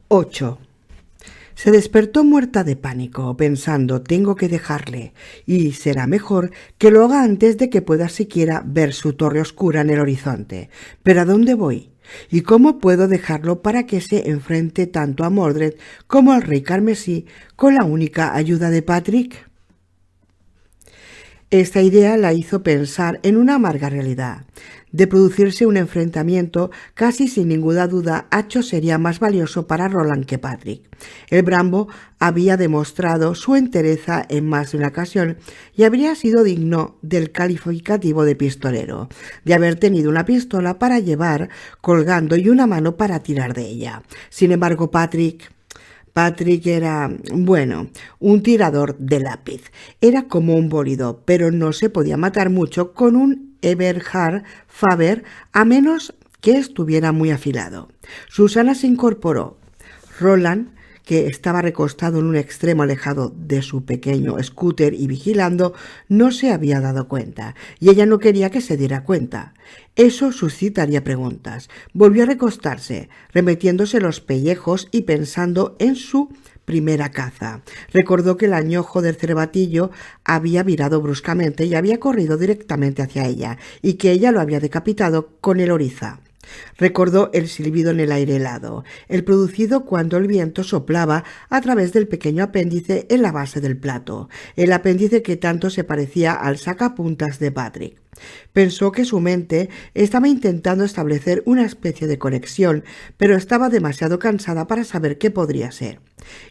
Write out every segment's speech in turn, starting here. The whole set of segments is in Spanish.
8. Se despertó muerta de pánico, pensando, tengo que dejarle, y será mejor que lo haga antes de que pueda siquiera ver su torre oscura en el horizonte. ¿Pero a dónde voy? ¿Y cómo puedo dejarlo para que se enfrente tanto a Mordred como al rey carmesí con la única ayuda de Patrick? Esta idea la hizo pensar en una amarga realidad. De producirse un enfrentamiento, casi sin ninguna duda, Acho sería más valioso para Roland que Patrick. El Brambo había demostrado su entereza en más de una ocasión y habría sido digno del calificativo de pistolero, de haber tenido una pistola para llevar colgando y una mano para tirar de ella. Sin embargo, Patrick era, bueno, un tirador de lápiz. Era como un bólido, pero no se podía matar mucho con un Eberhard Faber a menos que estuviera muy afilado. Susana se incorporó. Roland, que estaba recostado en un extremo alejado de su pequeño scooter y vigilando, no se había dado cuenta, y ella no quería que se diera cuenta. Eso suscitaría preguntas. Volvió a recostarse, remetiéndose los pellejos y pensando en su primera caza. Recordó que el añojo del cervatillo había virado bruscamente y había corrido directamente hacia ella, y que ella lo había decapitado con el oriza. Recordó el silbido en el aire helado, el producido cuando el viento soplaba a través del pequeño apéndice en la base del plato, el apéndice que tanto se parecía al sacapuntas de Patrick. Pensó que su mente estaba intentando establecer una especie de conexión, pero estaba demasiado cansada para saber qué podría ser.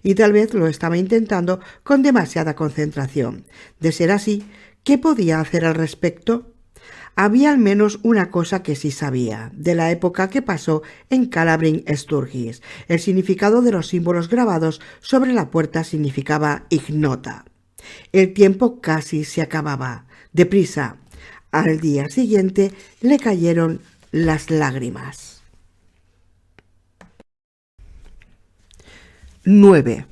Y tal vez lo estaba intentando con demasiada concentración. De ser así, ¿qué podía hacer al respecto? Había al menos una cosa que sí sabía, de la época que pasó en Calabrin Sturgis. El significado de los símbolos grabados sobre la puerta significaba ignota. El tiempo casi se acababa. Deprisa. Al día siguiente le cayeron las lágrimas. 9.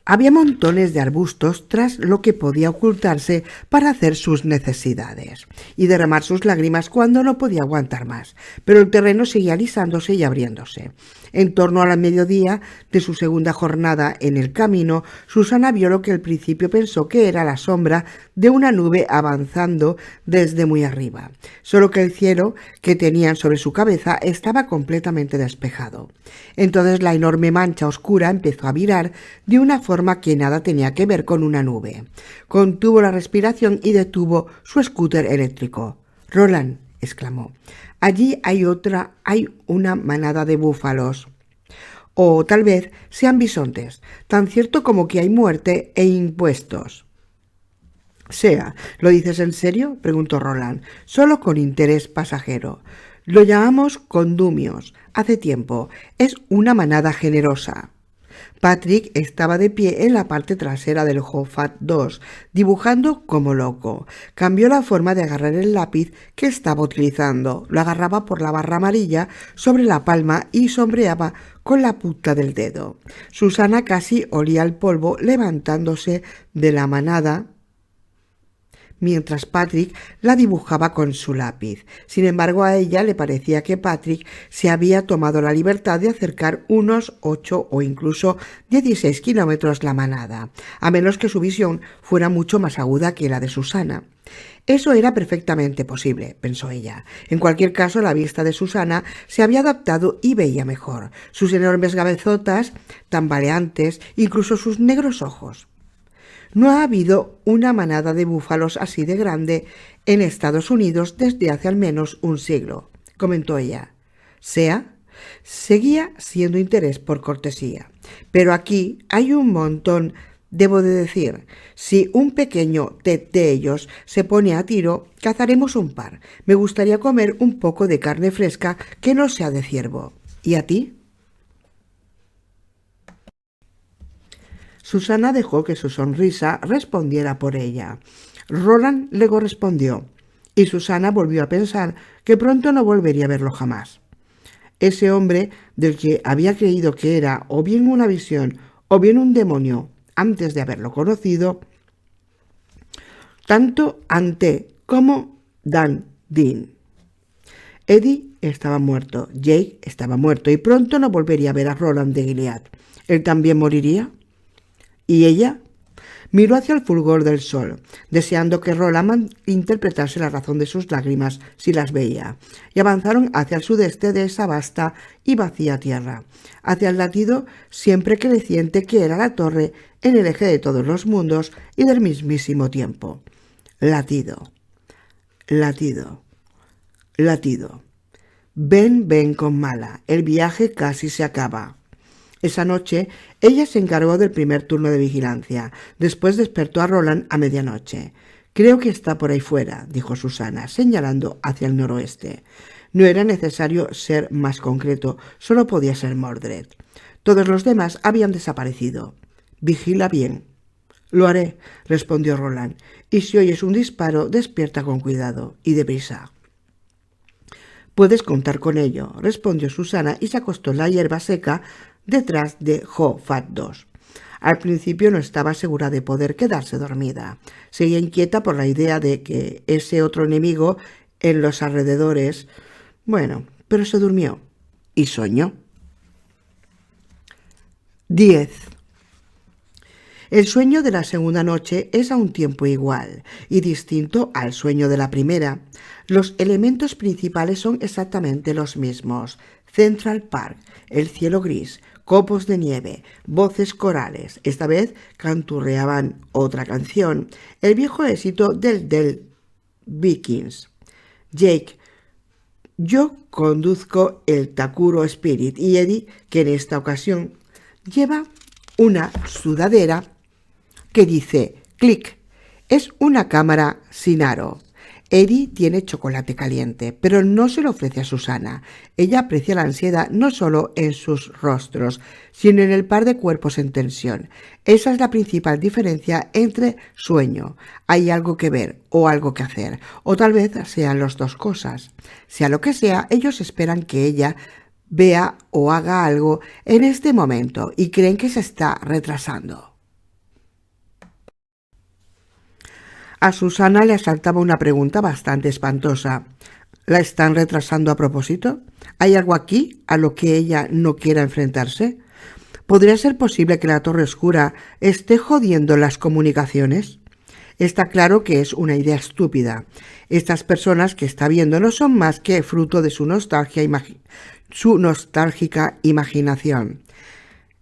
Había montones de arbustos tras lo que podía ocultarse para hacer sus necesidades y derramar sus lágrimas cuando no podía aguantar más, pero el terreno seguía alisándose y abriéndose. En torno al mediodía de su segunda jornada en el camino, Susana vio lo que al principio pensó que era la sombra de una nube avanzando desde muy arriba, solo que el cielo que tenían sobre su cabeza estaba completamente despejado. Entonces la enorme mancha oscura empezó a virar de una forma que nada tenía que ver con una nube. Contuvo la respiración y detuvo su scooter eléctrico. «Roland», exclamó, «allí hay una manada de búfalos. O tal vez sean bisontes, tan cierto como que hay muerte e impuestos». «Sea, ¿lo dices en serio?», preguntó Roland, solo con interés pasajero. «Lo llamamos condumios. Hace tiempo. Es una manada generosa». Patrick estaba de pie en la parte trasera del Hofat 2, dibujando como loco. Cambió la forma de agarrar el lápiz que estaba utilizando. Lo agarraba por la barra amarilla sobre la palma y sombreaba con la punta del dedo. Susana casi olía el polvo levantándose de la manada mientras Patrick la dibujaba con su lápiz. Sin embargo, a ella le parecía que Patrick se había tomado la libertad de acercar unos 8 o incluso 16 kilómetros la manada, a menos que su visión fuera mucho más aguda que la de Susana. Eso era perfectamente posible, pensó ella. En cualquier caso, la vista de Susana se había adaptado y veía mejor. Sus enormes cabezotas, tambaleantes, incluso sus negros ojos. No ha habido una manada de búfalos así de grande en Estados Unidos desde hace al menos un siglo, comentó ella. «¿Sea?» Seguía siendo interés por cortesía. «Pero aquí hay un montón, debo de decir. Si un pequeño de ellos se pone a tiro, cazaremos un par. Me gustaría comer un poco de carne fresca que no sea de ciervo. ¿Y a ti?» Susana dejó que su sonrisa respondiera por ella. Roland le correspondió, y Susana volvió a pensar que pronto no volvería a verlo jamás. Ese hombre, del que había creído que era o bien una visión o bien un demonio antes de haberlo conocido, tanto Ante como Dan Dean. Eddie estaba muerto, Jake estaba muerto y pronto no volvería a ver a Roland de Gilead. ¿Él también moriría? ¿Y ella? Miró hacia el fulgor del sol, deseando que Roland interpretase la razón de sus lágrimas si las veía, y avanzaron hacia el sudeste de esa vasta y vacía tierra, hacia el latido siempre creciente que era la torre en el eje de todos los mundos y del mismísimo tiempo. Latido, latido, latido. Ven, ven con Mala, el viaje casi se acaba. Esa noche, ella se encargó del primer turno de vigilancia. Después despertó a Roland a medianoche. «Creo que está por ahí fuera», dijo Susana, señalando hacia el noroeste. No era necesario ser más concreto, solo podía ser Mordred. Todos los demás habían desaparecido. «Vigila bien». «Lo haré», respondió Roland, «y si oyes un disparo, despierta con cuidado y deprisa». «Puedes contar con ello», respondió Susana y se acostó en la hierba seca detrás de Jo-Fat II. Al principio no estaba segura de poder quedarse dormida. Seguía inquieta por la idea de que ese otro enemigo en los alrededores... Bueno, pero se durmió y soñó. 10. El sueño de la segunda noche es a un tiempo igual y distinto al sueño de la primera. Los elementos principales son exactamente los mismos. Central Park, el cielo gris, copos de nieve, voces corales. Esta vez canturreaban otra canción, el viejo éxito del Vikings. Jake: yo conduzco el Takuro Spirit, y Eddie, que en esta ocasión lleva una sudadera que dice clic. Es una cámara sin aro. Eddie tiene chocolate caliente, pero no se lo ofrece a Susana. Ella aprecia la ansiedad no solo en sus rostros, sino en el par de cuerpos en tensión. Esa es la principal diferencia entre sueño. Hay algo que ver o algo que hacer, o tal vez sean las dos cosas. Sea lo que sea, ellos esperan que ella vea o haga algo en este momento y creen que se está retrasando. A Susana le asaltaba una pregunta bastante espantosa. ¿La están retrasando a propósito? ¿Hay algo aquí a lo que ella no quiera enfrentarse? ¿Podría ser posible que la Torre Oscura esté jodiendo las comunicaciones? Está claro que es una idea estúpida. Estas personas que está viendo no son más que fruto de su nostálgica imaginación.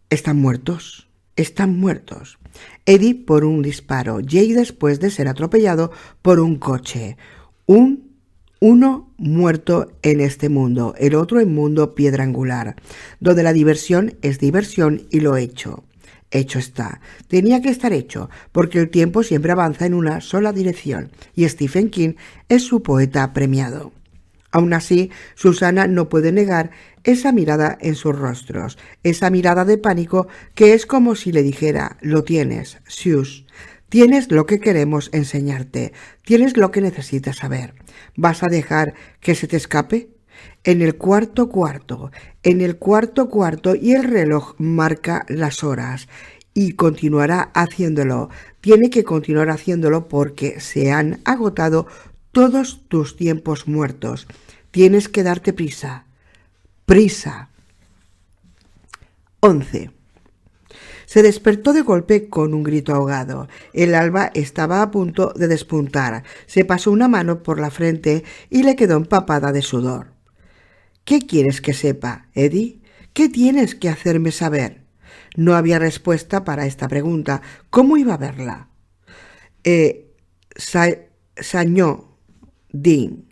¿Están muertos? Están muertos. Eddie por un disparo, Jake después de ser atropellado por un coche. Uno muerto en este mundo, el otro en mundo piedra angular, donde la diversión es diversión y lo hecho. Hecho está. Tenía que estar hecho, porque el tiempo siempre avanza en una sola dirección, y Stephen King es su poeta premiado. Aún así, Susana no puede negar esa mirada en sus rostros, esa mirada de pánico que es como si le dijera: lo tienes, Sus, tienes lo que queremos enseñarte, tienes lo que necesitas saber. ¿Vas a dejar que se te escape? En el cuarto cuarto, y el reloj marca las horas. Y continuará haciéndolo. Tiene que continuar haciéndolo porque se han agotado todos tus tiempos muertos. Tienes que darte prisa. Prisa. 11. Se despertó de golpe con un grito ahogado. El alba estaba a punto de despuntar. Se pasó una mano por la frente y le quedó empapada de sudor. ¿Qué quieres que sepa, Eddie? ¿Qué tienes que hacerme saber? No había respuesta para esta pregunta. ¿Cómo iba a verla? Sañó, Dean.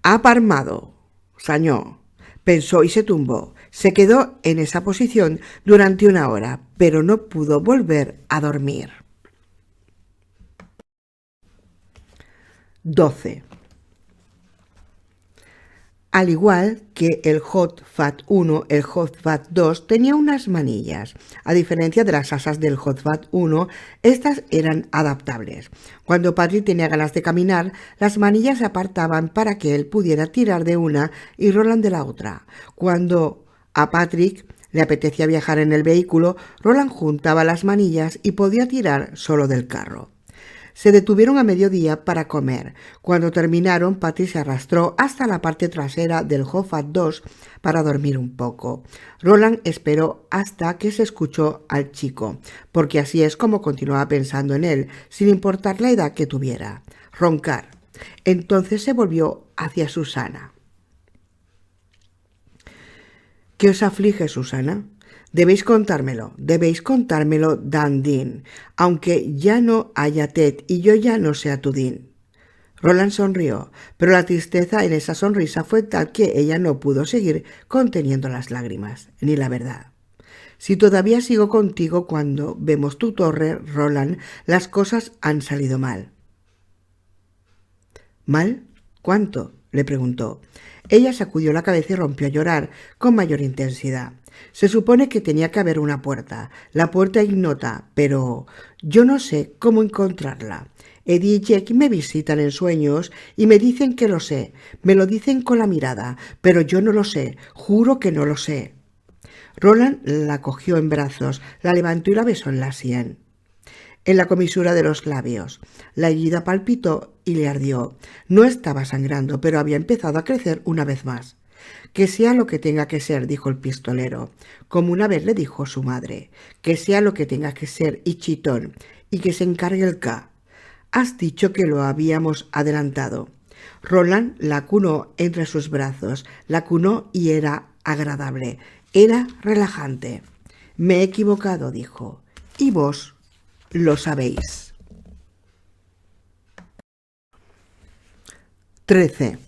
Ha parmado, sañó. Pensó y se tumbó. Se quedó en esa posición durante una hora, pero no pudo volver a dormir. 12. Al igual que el Hot-Fat 1, el Hot-Fat 2 tenía unas manillas. A diferencia de las asas del Hot-Fat 1, estas eran adaptables. Cuando Patrick tenía ganas de caminar, las manillas se apartaban para que él pudiera tirar de una y Roland de la otra. Cuando a Patrick le apetecía viajar en el vehículo, Roland juntaba las manillas y podía tirar solo del carro. Se detuvieron a mediodía para comer. Cuando terminaron, Patty se arrastró hasta la parte trasera del Hofat 2 para dormir un poco. Roland esperó hasta que se escuchó al chico, porque así es como continuaba pensando en él, sin importar la edad que tuviera. Roncar. Entonces se volvió hacia Susana. ¿Qué os aflige, Susana? Debéis contármelo, Dan Dean, aunque ya no haya Ted y yo ya no sea tu Dean. Roland sonrió, pero la tristeza en esa sonrisa fue tal que ella no pudo seguir conteniendo las lágrimas, ni la verdad. Si todavía sigo contigo cuando vemos tu torre, Roland, las cosas han salido mal. ¿Mal? ¿Cuánto?, le preguntó. Ella sacudió la cabeza y rompió a llorar con mayor intensidad. Se supone que tenía que haber una puerta, la puerta ignota, pero yo no sé cómo encontrarla. Eddie y Jake me visitan en sueños y me dicen que lo sé, me lo dicen con la mirada, pero yo no lo sé, juro que no lo sé. Roland la cogió en brazos, la levantó y la besó en la sien, en la comisura de los labios. La herida palpitó y le ardió. No estaba sangrando, pero había empezado a crecer una vez más. Que sea lo que tenga que ser, dijo el pistolero, como una vez le dijo su madre. Que sea lo que tenga que ser, y chitón, y que se encargue el K. Has dicho que lo habíamos adelantado. Roland la acunó entre sus brazos, la acunó y era agradable, era relajante. Me he equivocado, dijo, y vos lo sabéis. 13.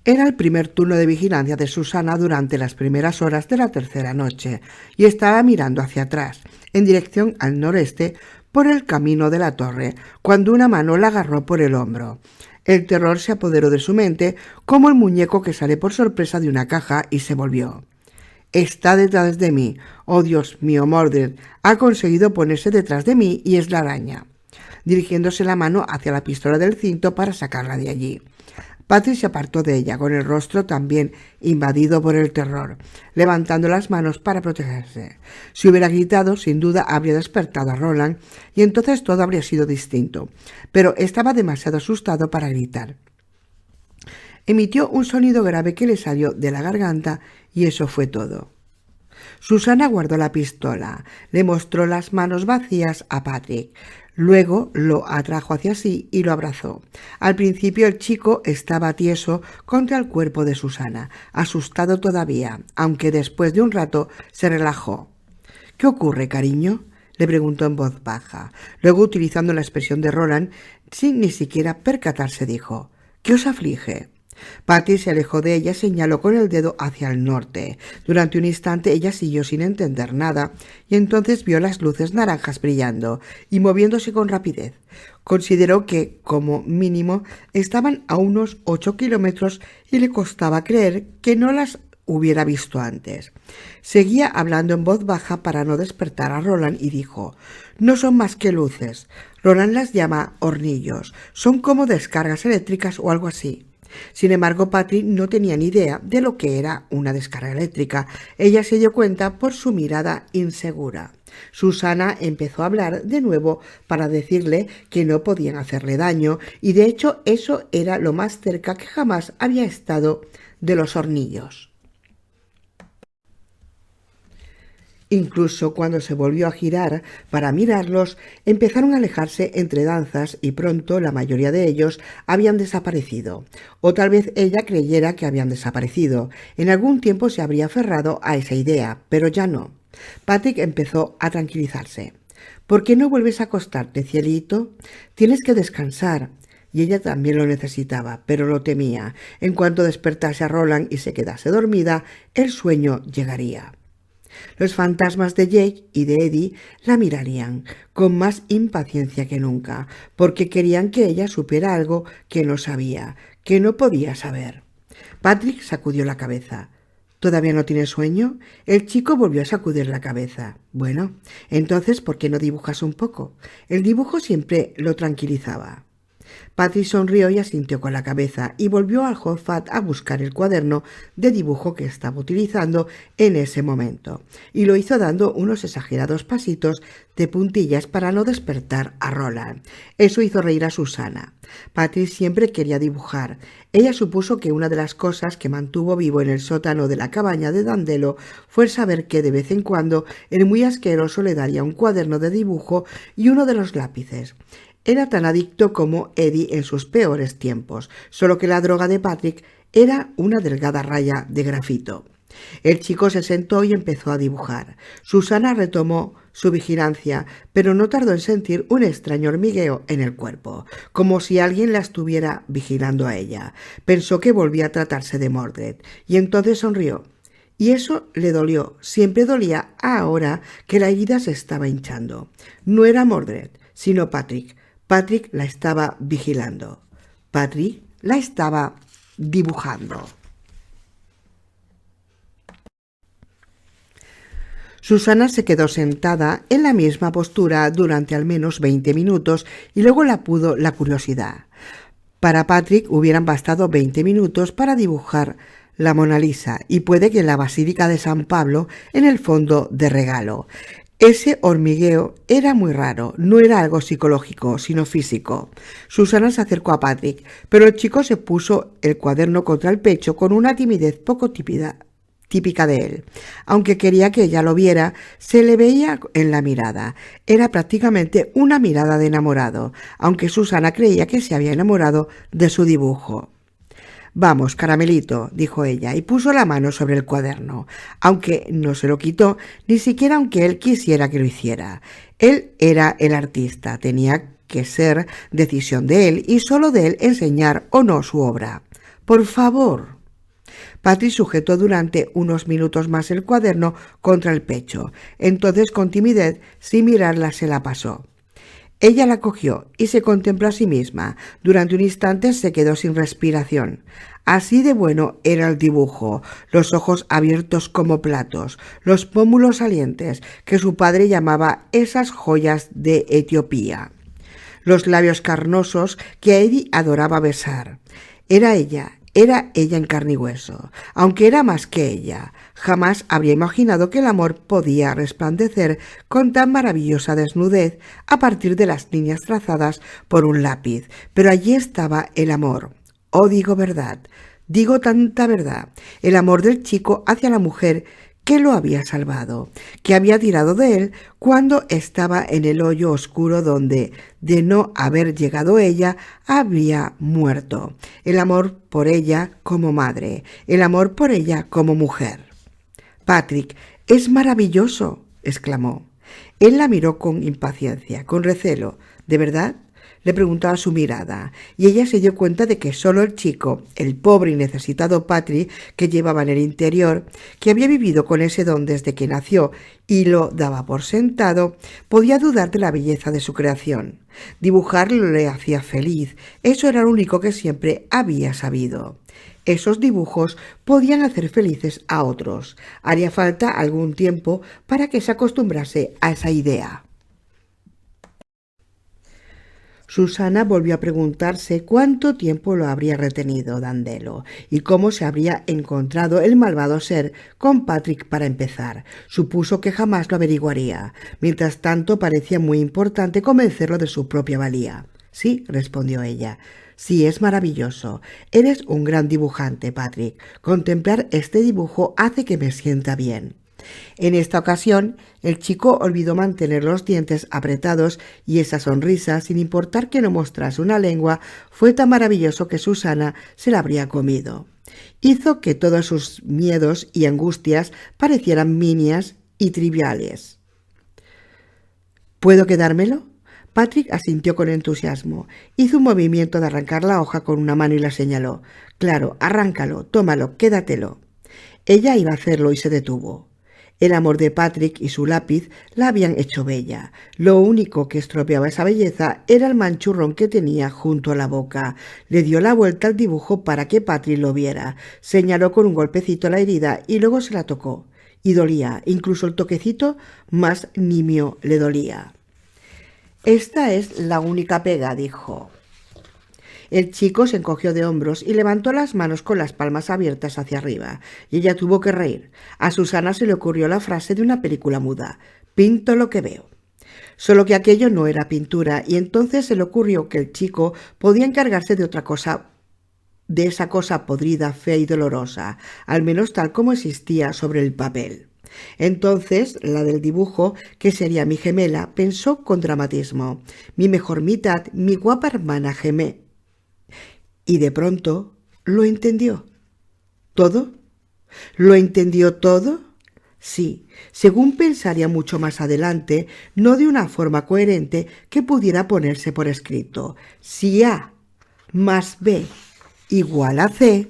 Era el primer turno de vigilancia de Susana durante las primeras horas de la tercera noche, y estaba mirando hacia atrás, en dirección al noreste, por el camino de la torre, cuando una mano la agarró por el hombro. El terror se apoderó de su mente, como el muñeco que sale por sorpresa de una caja, y se volvió. Está detrás de mí. Oh, Dios mío, Mordred ha conseguido ponerse detrás de mí y es la araña. Dirigiéndose la mano hacia la pistola del cinto para sacarla de allí. Patty se apartó de ella, con el rostro también invadido por el terror, levantando las manos para protegerse. Si hubiera gritado, sin duda habría despertado a Roland, y entonces todo habría sido distinto, pero estaba demasiado asustado para gritar. Emitió un sonido grave que le salió de la garganta, y eso fue todo. Susana guardó la pistola, le mostró las manos vacías a Patrick. Luego lo atrajo hacia sí y lo abrazó. Al principio el chico estaba tieso contra el cuerpo de Susana, asustado todavía, aunque después de un rato se relajó. ¿Qué ocurre, cariño?, le preguntó en voz baja. Luego, utilizando la expresión de Roland, sin ni siquiera percatarse, dijo: ¿Qué os aflige? Patty se alejó de ella y señaló con el dedo hacia el norte. Durante un instante ella siguió sin entender nada, y entonces vio las luces naranjas brillando y moviéndose con rapidez. Consideró que, como mínimo, estaban a unos 8 kilómetros y le costaba creer que no las hubiera visto antes. Seguía hablando en voz baja para no despertar a Roland y dijo: «No son más que luces. Roland las llama hornillos. Son como descargas eléctricas o algo así». Sin embargo, Patty no tenía ni idea de lo que era una descarga eléctrica. Ella se dio cuenta por su mirada insegura. Susana empezó a hablar de nuevo para decirle que no podían hacerle daño, y de hecho eso era lo más cerca que jamás había estado de los hornillos. Incluso cuando se volvió a girar para mirarlos, empezaron a alejarse entre danzas y pronto la mayoría de ellos habían desaparecido. O tal vez ella creyera que habían desaparecido. En algún tiempo se habría aferrado a esa idea, pero ya no. Patrick empezó a tranquilizarse. «¿Por qué no vuelves a acostarte, cielito? Tienes que descansar». Y ella también lo necesitaba, pero lo temía. En cuanto despertase a Roland y se quedase dormida, el sueño llegaría. Los fantasmas de Jake y de Eddie la mirarían con más impaciencia que nunca, porque querían que ella supiera algo que no sabía, que no podía saber. Patrick sacudió la cabeza. ¿Todavía no tienes sueño? El chico volvió a sacudir la cabeza. Bueno, entonces, ¿por qué no dibujas un poco? El dibujo siempre lo tranquilizaba. Patrick sonrió y asintió con la cabeza y volvió al Hot Fat a buscar el cuaderno de dibujo que estaba utilizando en ese momento, y lo hizo dando unos exagerados pasitos de puntillas para no despertar a Roland. Eso hizo reír a Susana. Patrick siempre quería dibujar. Ella supuso que una de las cosas que mantuvo vivo en el sótano de la cabaña de Dandelo fue el saber que de vez en cuando el muy asqueroso le daría un cuaderno de dibujo y uno de los lápices. Era tan adicto como Eddie en sus peores tiempos, solo que la droga de Patrick era una delgada raya de grafito. El chico se sentó y empezó a dibujar. Susana retomó su vigilancia, pero no tardó en sentir un extraño hormigueo en el cuerpo, como si alguien la estuviera vigilando a ella. Pensó que volvía a tratarse de Mordred, y entonces sonrió. Y eso le dolió, siempre dolía ahora que la herida se estaba hinchando. No era Mordred, sino Patrick. Patrick la estaba vigilando. Patrick la estaba dibujando. Susana se quedó sentada en la misma postura durante al menos 20 minutos y luego la pudo la curiosidad. Para Patrick hubieran bastado 20 minutos para dibujar la Mona Lisa y puede que la Basílica de San Pablo en el fondo de regalo. Ese hormigueo era muy raro, no era algo psicológico, sino físico. Susana se acercó a Patrick, pero el chico se puso el cuaderno contra el pecho con una timidez poco típica de él. Aunque quería que ella lo viera, se le veía en la mirada. Era prácticamente una mirada de enamorado, aunque Susana creía que se había enamorado de su dibujo. «Vamos, caramelito», dijo ella, y puso la mano sobre el cuaderno, aunque no se lo quitó, ni siquiera aunque él quisiera que lo hiciera. Él era el artista, tenía que ser decisión de él y solo de él enseñar o no su obra. «Por favor». Patrick sujetó durante unos minutos más el cuaderno contra el pecho. Entonces, con timidez, sin mirarla, se la pasó. Ella la cogió y se contempló a sí misma. Durante un instante se quedó sin respiración. Así de bueno era el dibujo, los ojos abiertos como platos, los pómulos salientes, que su padre llamaba esas joyas de Etiopía, los labios carnosos que Eddie adoraba besar. Era ella en carne y hueso, aunque era más que ella. Jamás habría imaginado que el amor podía resplandecer con tan maravillosa desnudez a partir de las líneas trazadas por un lápiz. Pero allí estaba el amor. Oh, digo verdad, digo tanta verdad. El amor del chico hacia la mujer que lo había salvado, que había tirado de él cuando estaba en el hoyo oscuro donde, de no haber llegado ella, había muerto. El amor por ella como madre, el amor por ella como mujer. «Patrick, es maravilloso», exclamó. Él la miró con impaciencia, con recelo. «¿De verdad?», le preguntaba su mirada, y ella se dio cuenta de que solo el chico, el pobre y necesitado Patrick que llevaba en el interior, que había vivido con ese don desde que nació y lo daba por sentado, podía dudar de la belleza de su creación. Dibujarlo le hacía feliz, eso era lo único que siempre había sabido. Esos dibujos podían hacer felices a otros. Haría falta algún tiempo para que se acostumbrase a esa idea. Susana volvió a preguntarse cuánto tiempo lo habría retenido Dandelo y cómo se habría encontrado el malvado ser con Patrick para empezar. Supuso que jamás lo averiguaría. Mientras tanto, parecía muy importante convencerlo de su propia valía. «Sí», respondió ella. «Sí, es maravilloso. Eres un gran dibujante, Patrick. Contemplar este dibujo hace que me sienta bien». En esta ocasión, el chico olvidó mantener los dientes apretados y esa sonrisa, sin importar que no mostrase una lengua, fue tan maravilloso que Susana se la habría comido. Hizo que todos sus miedos y angustias parecieran nimias y triviales. «¿Puedo quedármelo?». Patrick asintió con entusiasmo. Hizo un movimiento de arrancar la hoja con una mano y la señaló. «Claro, arráncalo, tómalo, quédatelo». Ella iba a hacerlo y se detuvo. El amor de Patrick y su lápiz la habían hecho bella. Lo único que estropeaba esa belleza era el manchurrón que tenía junto a la boca. Le dio la vuelta al dibujo para que Patrick lo viera. Señaló con un golpecito la herida y luego se la tocó. Y dolía, incluso el toquecito más nimio le dolía. «Esta es la única pega», dijo. El chico se encogió de hombros y levantó las manos con las palmas abiertas hacia arriba, y ella tuvo que reír. A Susana se le ocurrió la frase de una película muda: «Pinto lo que veo». Solo que aquello no era pintura, y entonces se le ocurrió que el chico podía encargarse de otra cosa, de esa cosa podrida, fea y dolorosa, al menos tal como existía sobre el papel. Entonces, la del dibujo, que sería mi gemela, pensó con dramatismo: mi mejor mitad, mi guapa hermana gemé. Y de pronto lo entendió. ¿Todo? ¿Lo entendió todo? Sí, según pensaría mucho más adelante, no de una forma coherente que pudiera ponerse por escrito. Si A más B igual a C,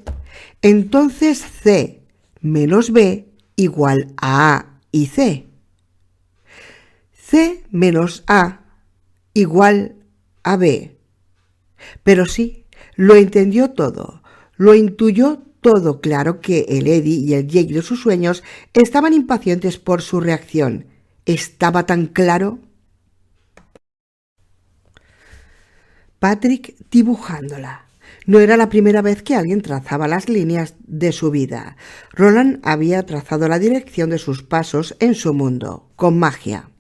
entonces C menos B igual a A y C. C menos A igual a B. Pero sí, lo entendió todo, lo intuyó todo. Claro que el Eddie y el Jake de sus sueños estaban impacientes por su reacción. ¿Estaba tan claro? Patrick dibujándola. No era la primera vez que alguien trazaba las líneas de su vida. Roland había trazado la dirección de sus pasos en su mundo, con magia.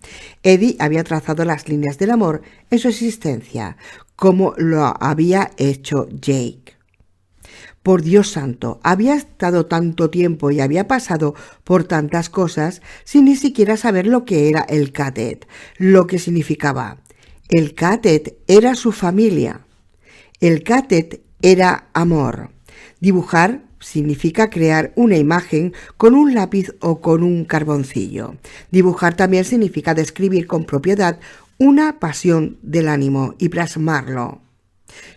Eddie había trazado las líneas del amor en su existencia, como lo había hecho Jake. Por Dios santo, había estado tanto tiempo y había pasado por tantas cosas sin ni siquiera saber lo que era el Catet, lo que significaba. El Catet era su familia. El Catet era amor. Dibujar significa crear una imagen con un lápiz o con un carboncillo. Dibujar también significa describir con propiedad una pasión del ánimo y plasmarlo.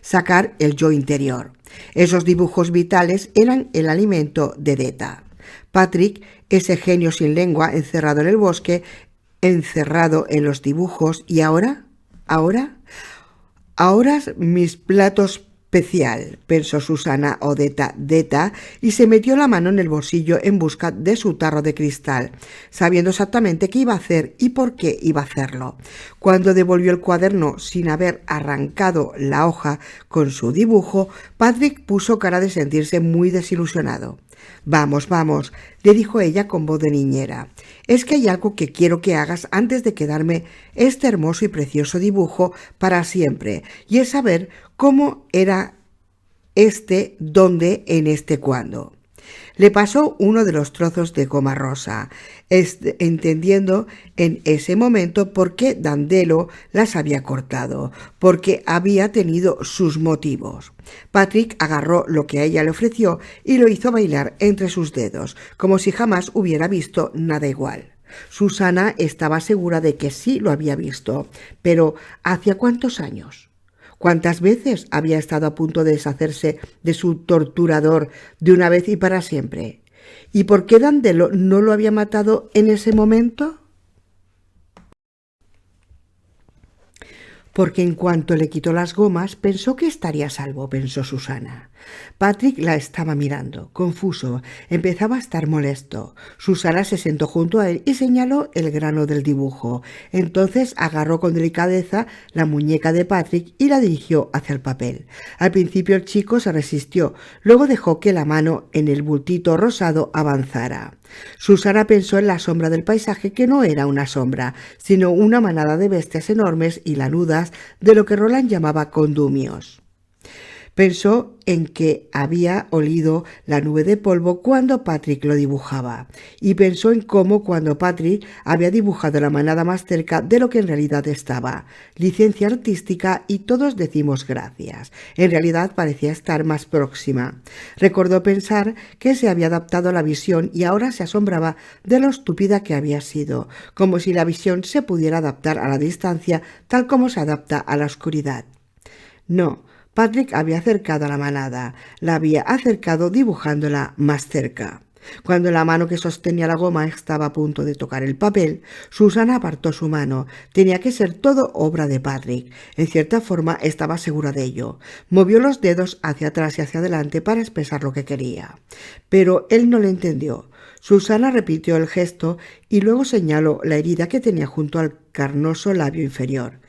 Sacar el yo interior. Esos dibujos vitales eran el alimento de Deta. Patrick, ese genio sin lengua encerrado en el bosque, encerrado en los dibujos, y ahora mis platos especial, pensó Susana o Deta, y se metió la mano en el bolsillo en busca de su tarro de cristal, sabiendo exactamente qué iba a hacer y por qué iba a hacerlo. Cuando devolvió el cuaderno sin haber arrancado la hoja con su dibujo, Patrick puso cara de sentirse muy desilusionado. «Vamos, vamos», le dijo ella con voz de niñera. «Es que hay algo que quiero que hagas antes de quedarme este hermoso y precioso dibujo para siempre, y es saber cómo era este dónde en este cuándo». Le pasó uno de los trozos de goma rosa, entendiendo en ese momento por qué Dandelo las había cortado, porque había tenido sus motivos. Patrick agarró lo que a ella le ofreció y lo hizo bailar entre sus dedos, como si jamás hubiera visto nada igual. Susana estaba segura de que sí lo había visto, pero ¿hacía cuántos años? ¿Cuántas veces había estado a punto de deshacerse de su torturador de una vez y para siempre? ¿Y por qué Dandelo no lo había matado en ese momento? Porque en cuanto le quitó las gomas, pensó que estaría a salvo, pensó Susana. Patrick la estaba mirando, confuso, empezaba a estar molesto. Susana se sentó junto a él y señaló el grano del dibujo. Entonces agarró con delicadeza la muñeca de Patrick y la dirigió hacia el papel. Al principio el chico se resistió, luego dejó que la mano en el bultito rosado avanzara. Susana pensó en la sombra del paisaje, que no era una sombra, sino una manada de bestias enormes y lanudas de lo que Roland llamaba condumios. Pensó en que había olido la nube de polvo cuando Patrick lo dibujaba, y pensó en cómo cuando Patrick había dibujado la manada más cerca de lo que en realidad estaba. Licencia artística y todos decimos gracias. En realidad parecía estar más próxima. Recordó pensar que se había adaptado a la visión y ahora se asombraba de lo estúpida que había sido, como si la visión se pudiera adaptar a la distancia tal como se adapta a la oscuridad. No. Patrick había acercado a la manada, la había acercado dibujándola más cerca. Cuando la mano que sostenía la goma estaba a punto de tocar el papel, Susana apartó su mano. Tenía que ser todo obra de Patrick. En cierta forma estaba segura de ello. Movió los dedos hacia atrás y hacia adelante para expresar lo que quería. Pero él no lo entendió. Susana repitió el gesto y luego señaló la herida que tenía junto al carnoso labio inferior.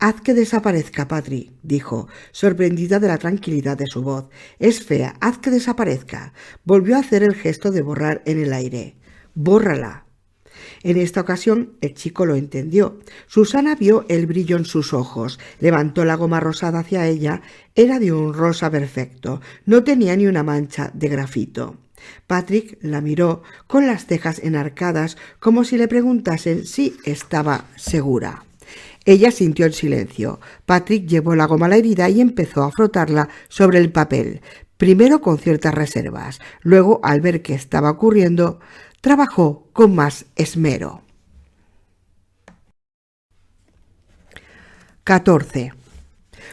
Haz que desaparezca, Patrick, dijo, sorprendida de la tranquilidad de su voz. Es fea, haz que desaparezca. Volvió a hacer el gesto de borrar en el aire. Bórrala. En esta ocasión el chico lo entendió. Susana vio el brillo en sus ojos, levantó la goma rosada hacia ella. Era de un rosa perfecto, no tenía ni una mancha de grafito. Patrick la miró con las cejas enarcadas como si le preguntasen si estaba segura. Ella sintió el silencio. Patrick llevó la goma a la herida y empezó a frotarla sobre el papel, primero con ciertas reservas. Luego, al ver qué estaba ocurriendo, trabajó con más esmero. 14.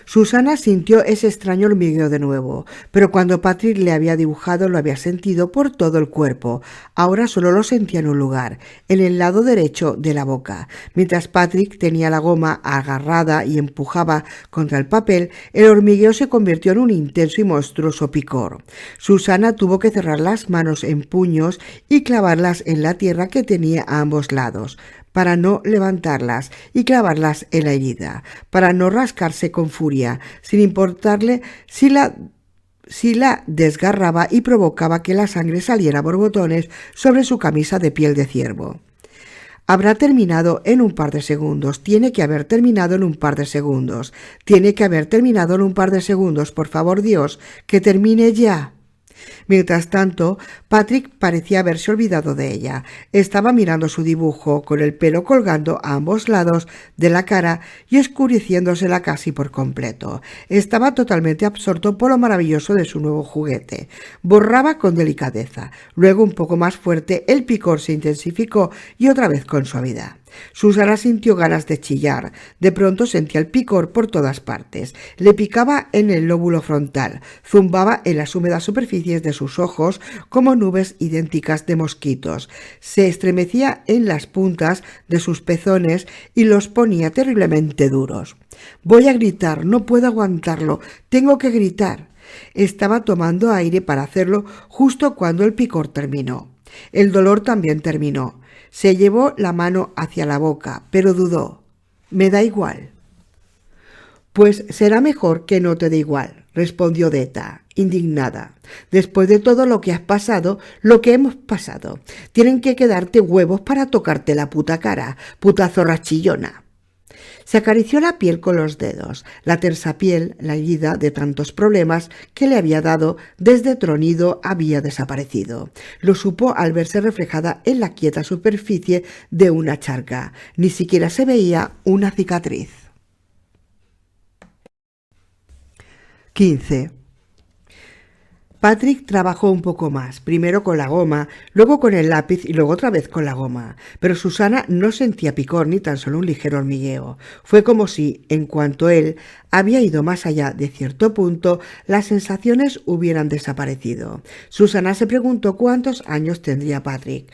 Susana sintió ese extraño hormigueo de nuevo, pero cuando Patrick le había dibujado lo había sentido por todo el cuerpo. Ahora solo lo sentía en un lugar, en el lado derecho de la boca. Mientras Patrick tenía la goma agarrada y empujaba contra el papel, el hormigueo se convirtió en un intenso y monstruoso picor. Susana tuvo que cerrar las manos en puños y clavarlas en la tierra que tenía a ambos lados, para no levantarlas y clavarlas en la herida, para no rascarse con furia, sin importarle si la desgarraba y provocaba que la sangre saliera a borbotones sobre su camisa de piel de ciervo. Habrá terminado en un par de segundos. Tiene que haber terminado en un par de segundos. Tiene que haber terminado en un par de segundos. Por favor, Dios, que termine ya. Mientras tanto, Patrick parecía haberse olvidado de ella. Estaba mirando su dibujo, con el pelo colgando a ambos lados de la cara y oscureciéndosela casi por completo. Estaba totalmente absorto por lo maravilloso de su nuevo juguete. Borraba con delicadeza. Luego, un poco más fuerte, el picor se intensificó y otra vez con suavidad. Susana sintió ganas de chillar. De pronto sentía el picor por todas partes. Le picaba en el lóbulo frontal, zumbaba en las húmedas superficies de sus ojos como nubes idénticas de mosquitos. Se estremecía en las puntas de sus pezones y los ponía terriblemente duros. Voy a gritar, no puedo aguantarlo, tengo que gritar. Estaba tomando aire para hacerlo justo cuando el picor terminó. El dolor también terminó. Se llevó la mano hacia la boca, pero dudó. Me da igual. Pues será mejor que no te dé igual, respondió Deta, indignada. Después de todo lo que has pasado, lo que hemos pasado, tienen que quedarte huevos para tocarte la puta cara, puta zorra chillona. Se acarició la piel con los dedos, la tersa piel, la herida de tantos problemas que le había dado desde tronido había desaparecido. Lo supo al verse reflejada en la quieta superficie de una charca. Ni siquiera se veía una cicatriz. 15. Patrick trabajó un poco más, primero con la goma, luego con el lápiz y luego otra vez con la goma. Pero Susana no sentía picor ni tan solo un ligero hormigueo. Fue como si, en cuanto él había ido más allá de cierto punto, las sensaciones hubieran desaparecido. Susana se preguntó cuántos años tendría Patrick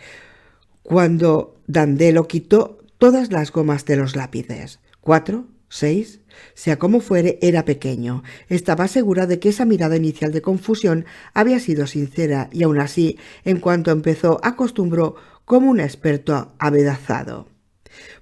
cuando Dandelo quitó todas las gomas de los lápices. ¿4? 6, sea como fuere, era pequeño. Estaba segura de que esa mirada inicial de confusión había sido sincera y aún así, en cuanto empezó, acostumbró como un experto avedazado.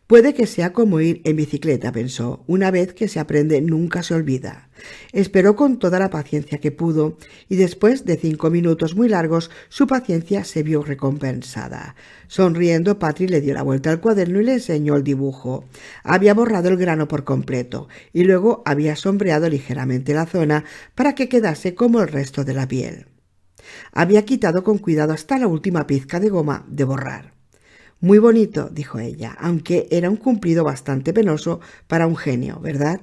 Puede que sea como ir en bicicleta, pensó. Una vez que se aprende, nunca se olvida. Esperó con toda la paciencia que pudo y después de 5 minutos muy largos, su paciencia se vio recompensada. Sonriendo, Patrick le dio la vuelta al cuaderno y le enseñó el dibujo. Había borrado el grano por completo y luego había sombreado ligeramente la zona para que quedase como el resto de la piel. Había quitado con cuidado hasta la última pizca de goma de borrar. Muy bonito, dijo ella, aunque era un cumplido bastante penoso para un genio, ¿verdad?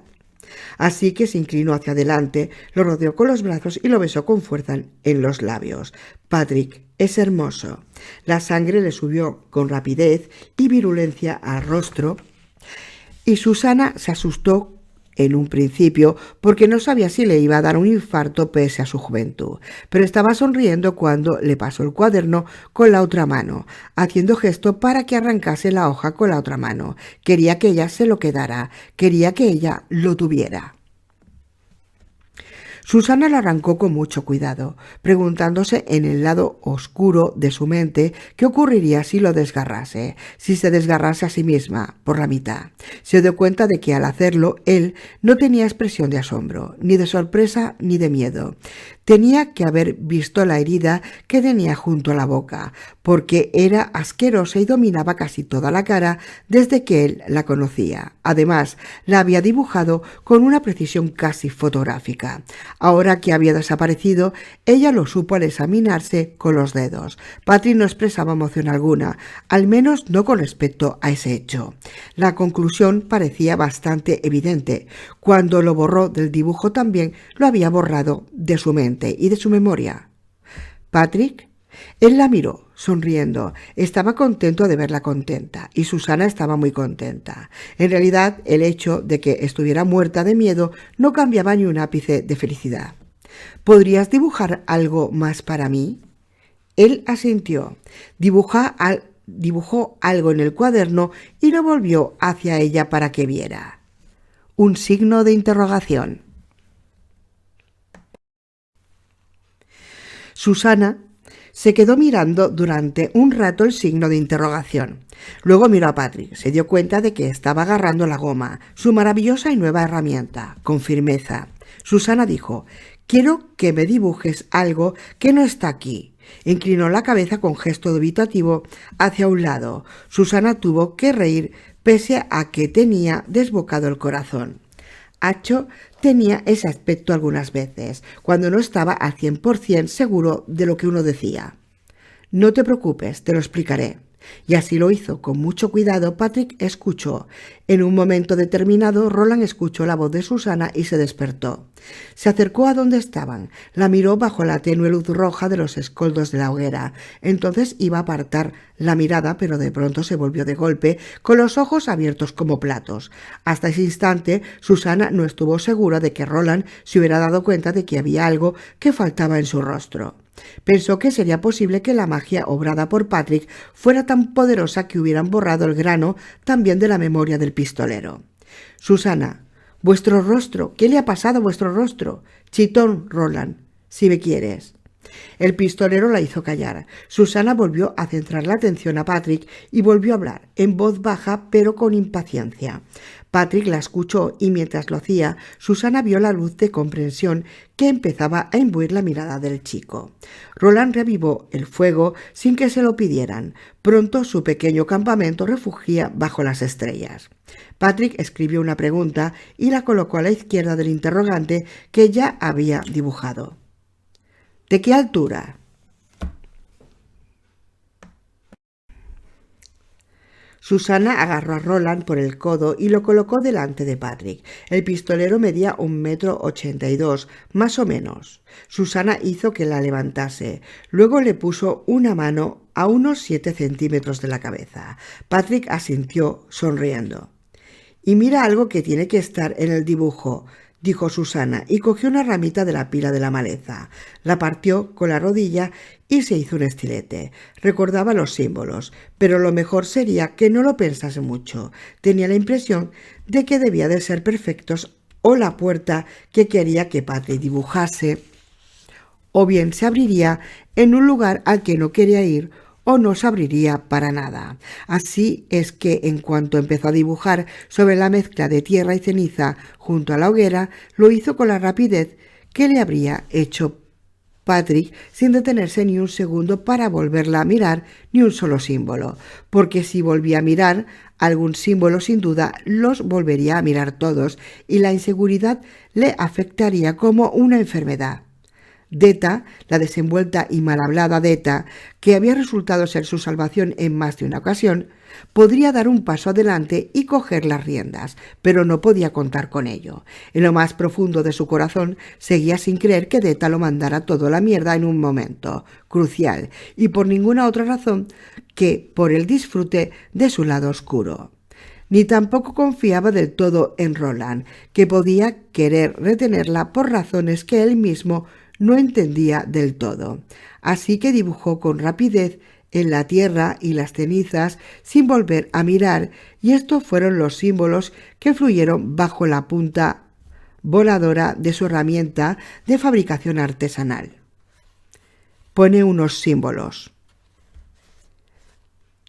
Así que se inclinó hacia adelante, lo rodeó con los brazos y lo besó con fuerza en los labios. Patrick, es hermoso. La sangre le subió con rapidez y virulencia al rostro y Susana se asustó en un principio porque no sabía si le iba a dar un infarto pese a su juventud, pero estaba sonriendo cuando le pasó el cuaderno con la otra mano, haciendo gesto para que arrancase la hoja con la otra mano. Quería que ella se lo quedara, quería que ella lo tuviera. Susana lo arrancó con mucho cuidado, preguntándose en el lado oscuro de su mente qué ocurriría si lo desgarrase, si se desgarrase a sí misma por la mitad. Se dio cuenta de que al hacerlo él no tenía expresión de asombro, ni de sorpresa ni de miedo. Tenía que haber visto la herida que tenía junto a la boca, porque era asquerosa y dominaba casi toda la cara desde que él la conocía. Además, la había dibujado con una precisión casi fotográfica. Ahora que había desaparecido, ella lo supo al examinarse con los dedos. Patrick no expresaba emoción alguna, al menos no con respecto a ese hecho. La conclusión parecía bastante evidente. Cuando lo borró del dibujo también lo había borrado de su mente y de su memoria. ¿Patrick? Él la miró, sonriendo. Estaba contento de verla contenta, y Susana estaba muy contenta. En realidad, el hecho de que estuviera muerta de miedo no cambiaba ni un ápice de felicidad. ¿Podrías dibujar algo más para mí? Él asintió. Dibujó algo en el cuaderno y lo volvió hacia ella para que viera. Un signo de interrogación. Susana se quedó mirando durante un rato el signo de interrogación. Luego miró a Patrick. Se dio cuenta de que estaba agarrando la goma, su maravillosa y nueva herramienta, con firmeza. Susana dijo: «Quiero que me dibujes algo que no está aquí». Inclinó la cabeza con gesto dubitativo hacia un lado. Susana tuvo que reír pese a que tenía desbocado el corazón. Acho tenía ese aspecto algunas veces, cuando no estaba al 100% seguro de lo que uno decía. «No te preocupes, te lo explicaré». Y así lo hizo. Con mucho cuidado, Patrick escuchó. En un momento determinado, Roland escuchó la voz de Susana y se despertó. Se acercó a donde estaban, la miró bajo la tenue luz roja de los escoldos de la hoguera. Entonces iba a apartar la mirada, pero de pronto se volvió de golpe, con los ojos abiertos como platos. Hasta ese instante, Susana no estuvo segura de que Roland se hubiera dado cuenta de que había algo que faltaba en su rostro. Pensó que sería posible que la magia obrada por Patrick fuera tan poderosa que hubieran borrado el grano también de la memoria del pistolero. «Susana, vuestro rostro, ¿qué le ha pasado a vuestro rostro? Chitón, Roland, si me quieres». El pistolero la hizo callar. Susana volvió a centrar la atención a Patrick y volvió a hablar, en voz baja pero con impaciencia. Patrick la escuchó y mientras lo hacía, Susana vio la luz de comprensión que empezaba a imbuir la mirada del chico. Roland reavivó el fuego sin que se lo pidieran. Pronto su pequeño campamento refugia bajo las estrellas. Patrick escribió una pregunta y la colocó a la izquierda del interrogante que ya había dibujado. ¿De qué altura? Susana agarró a Roland por el codo y lo colocó delante de Patrick. El pistolero medía 1,82 m, más o menos. Susana hizo que la levantase. Luego le puso una mano a unos 7 centímetros de la cabeza. Patrick asintió, sonriendo. «Y mira algo que tiene que estar en el dibujo», dijo Susana, y cogió una ramita de la pila de la maleza. La partió con la rodilla y se hizo un estilete. Recordaba los símbolos, pero lo mejor sería que no lo pensase mucho. Tenía la impresión de que debía de ser perfectos, o la puerta que quería que Patrick dibujase, o bien se abriría en un lugar al que no quería ir, o no se abriría para nada. Así es que en cuanto empezó a dibujar sobre la mezcla de tierra y ceniza junto a la hoguera, lo hizo con la rapidez que le habría hecho Patrick, sin detenerse ni un segundo para volverla a mirar ni un solo símbolo, porque si volvía a mirar algún símbolo, sin duda los volvería a mirar todos y la inseguridad le afectaría como una enfermedad. Deta, la desenvuelta y mal hablada Deta, que había resultado ser su salvación en más de una ocasión, podría dar un paso adelante y coger las riendas, pero no podía contar con ello. En lo más profundo de su corazón seguía sin creer que Deta lo mandara todo a la mierda en un momento crucial, y por ninguna otra razón que por el disfrute de su lado oscuro. Ni tampoco confiaba del todo en Roland, que podía querer retenerla por razones que él mismo no entendía del todo. Así que dibujó con rapidez en la tierra y las cenizas sin volver a mirar, y estos fueron los símbolos que fluyeron voladora de su herramienta de fabricación artesanal. Pone unos símbolos.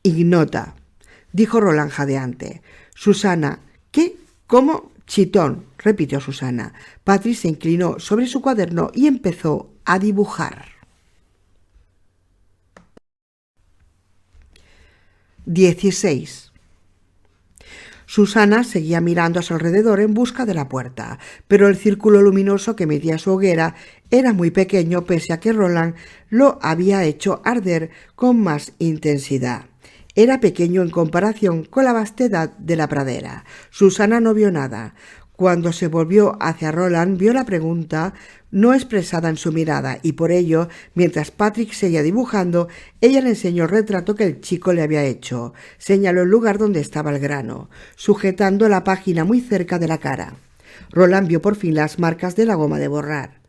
Ignota, dijo Roland jadeante. Susana, ¿qué? ¿Cómo? Chitón, repitió Susana. Patrick se inclinó sobre su cuaderno y empezó a dibujar. 16. Susana seguía mirando a su alrededor en busca de la puerta, pero el círculo luminoso que medía su hoguera era muy pequeño pese a que Roland lo había hecho arder con más intensidad. Era pequeño en comparación con la vastedad de la pradera. Susana no vio nada. Cuando se volvió hacia Roland, vio la pregunta no expresada en su mirada y por ello, mientras Patrick seguía dibujando, ella le enseñó el retrato que el chico le había hecho. Señaló el lugar donde estaba el grano, sujetando la página muy cerca de la cara. Roland vio por fin las marcas de la goma de borrar.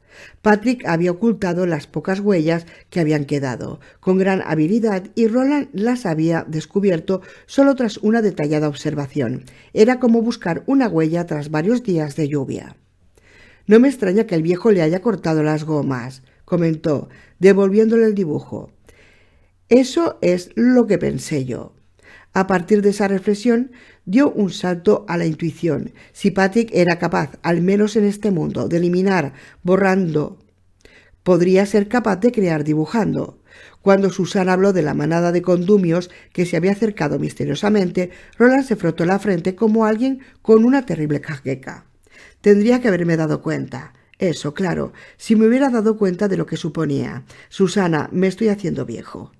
Patrick había ocultado las pocas huellas que habían quedado, con gran habilidad, y Roland las había descubierto solo tras una detallada observación. Era como buscar una huella tras varios días de lluvia. «No me extraña que el viejo le haya cortado las gomas», comentó, devolviéndole el dibujo. «Eso es lo que pensé yo». A partir de esa reflexión, dio un salto a la intuición. Si Patrick era capaz, al menos en este mundo, de eliminar borrando, podría ser capaz de crear dibujando. Cuando Susana habló de la manada de condumios que se había acercado misteriosamente, Roland se frotó la frente como alguien con una terrible jaqueca. Tendría que haberme dado cuenta. Eso, claro, si me hubiera dado cuenta de lo que suponía. Susana, me estoy haciendo viejo.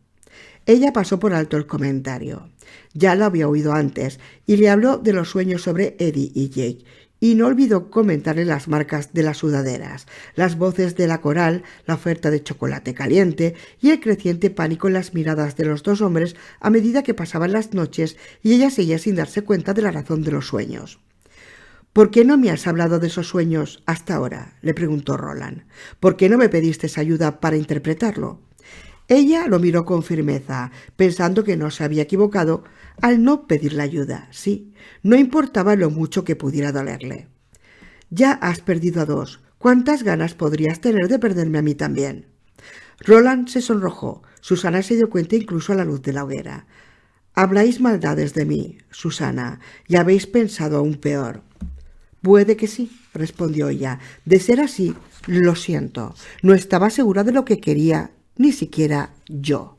Ella pasó por alto el comentario. Ya lo había oído antes y le habló de los sueños sobre Eddie y Jake, y no olvidó comentarle las marcas de las sudaderas, las voces de la coral, la oferta de chocolate caliente y el creciente pánico en las miradas de los dos hombres a medida que pasaban las noches y ella seguía sin darse cuenta de la razón de los sueños. «¿Por qué no me has hablado de esos sueños hasta ahora?», le preguntó Roland. «¿Por qué no me pediste ayuda para interpretarlo?». Ella lo miró con firmeza, pensando que no se había equivocado al no pedirle ayuda. Sí, no importaba lo mucho que pudiera dolerle. «Ya has perdido a dos. ¿Cuántas ganas podrías tener de perderme a mí también?». Roland se sonrojó. Susana se dio cuenta incluso a la luz de la hoguera. «Habláis maldades de mí, Susana, y habéis pensado aún peor». «Puede que sí», respondió ella. «De ser así, lo siento. No estaba segura de lo que quería, ni siquiera yo».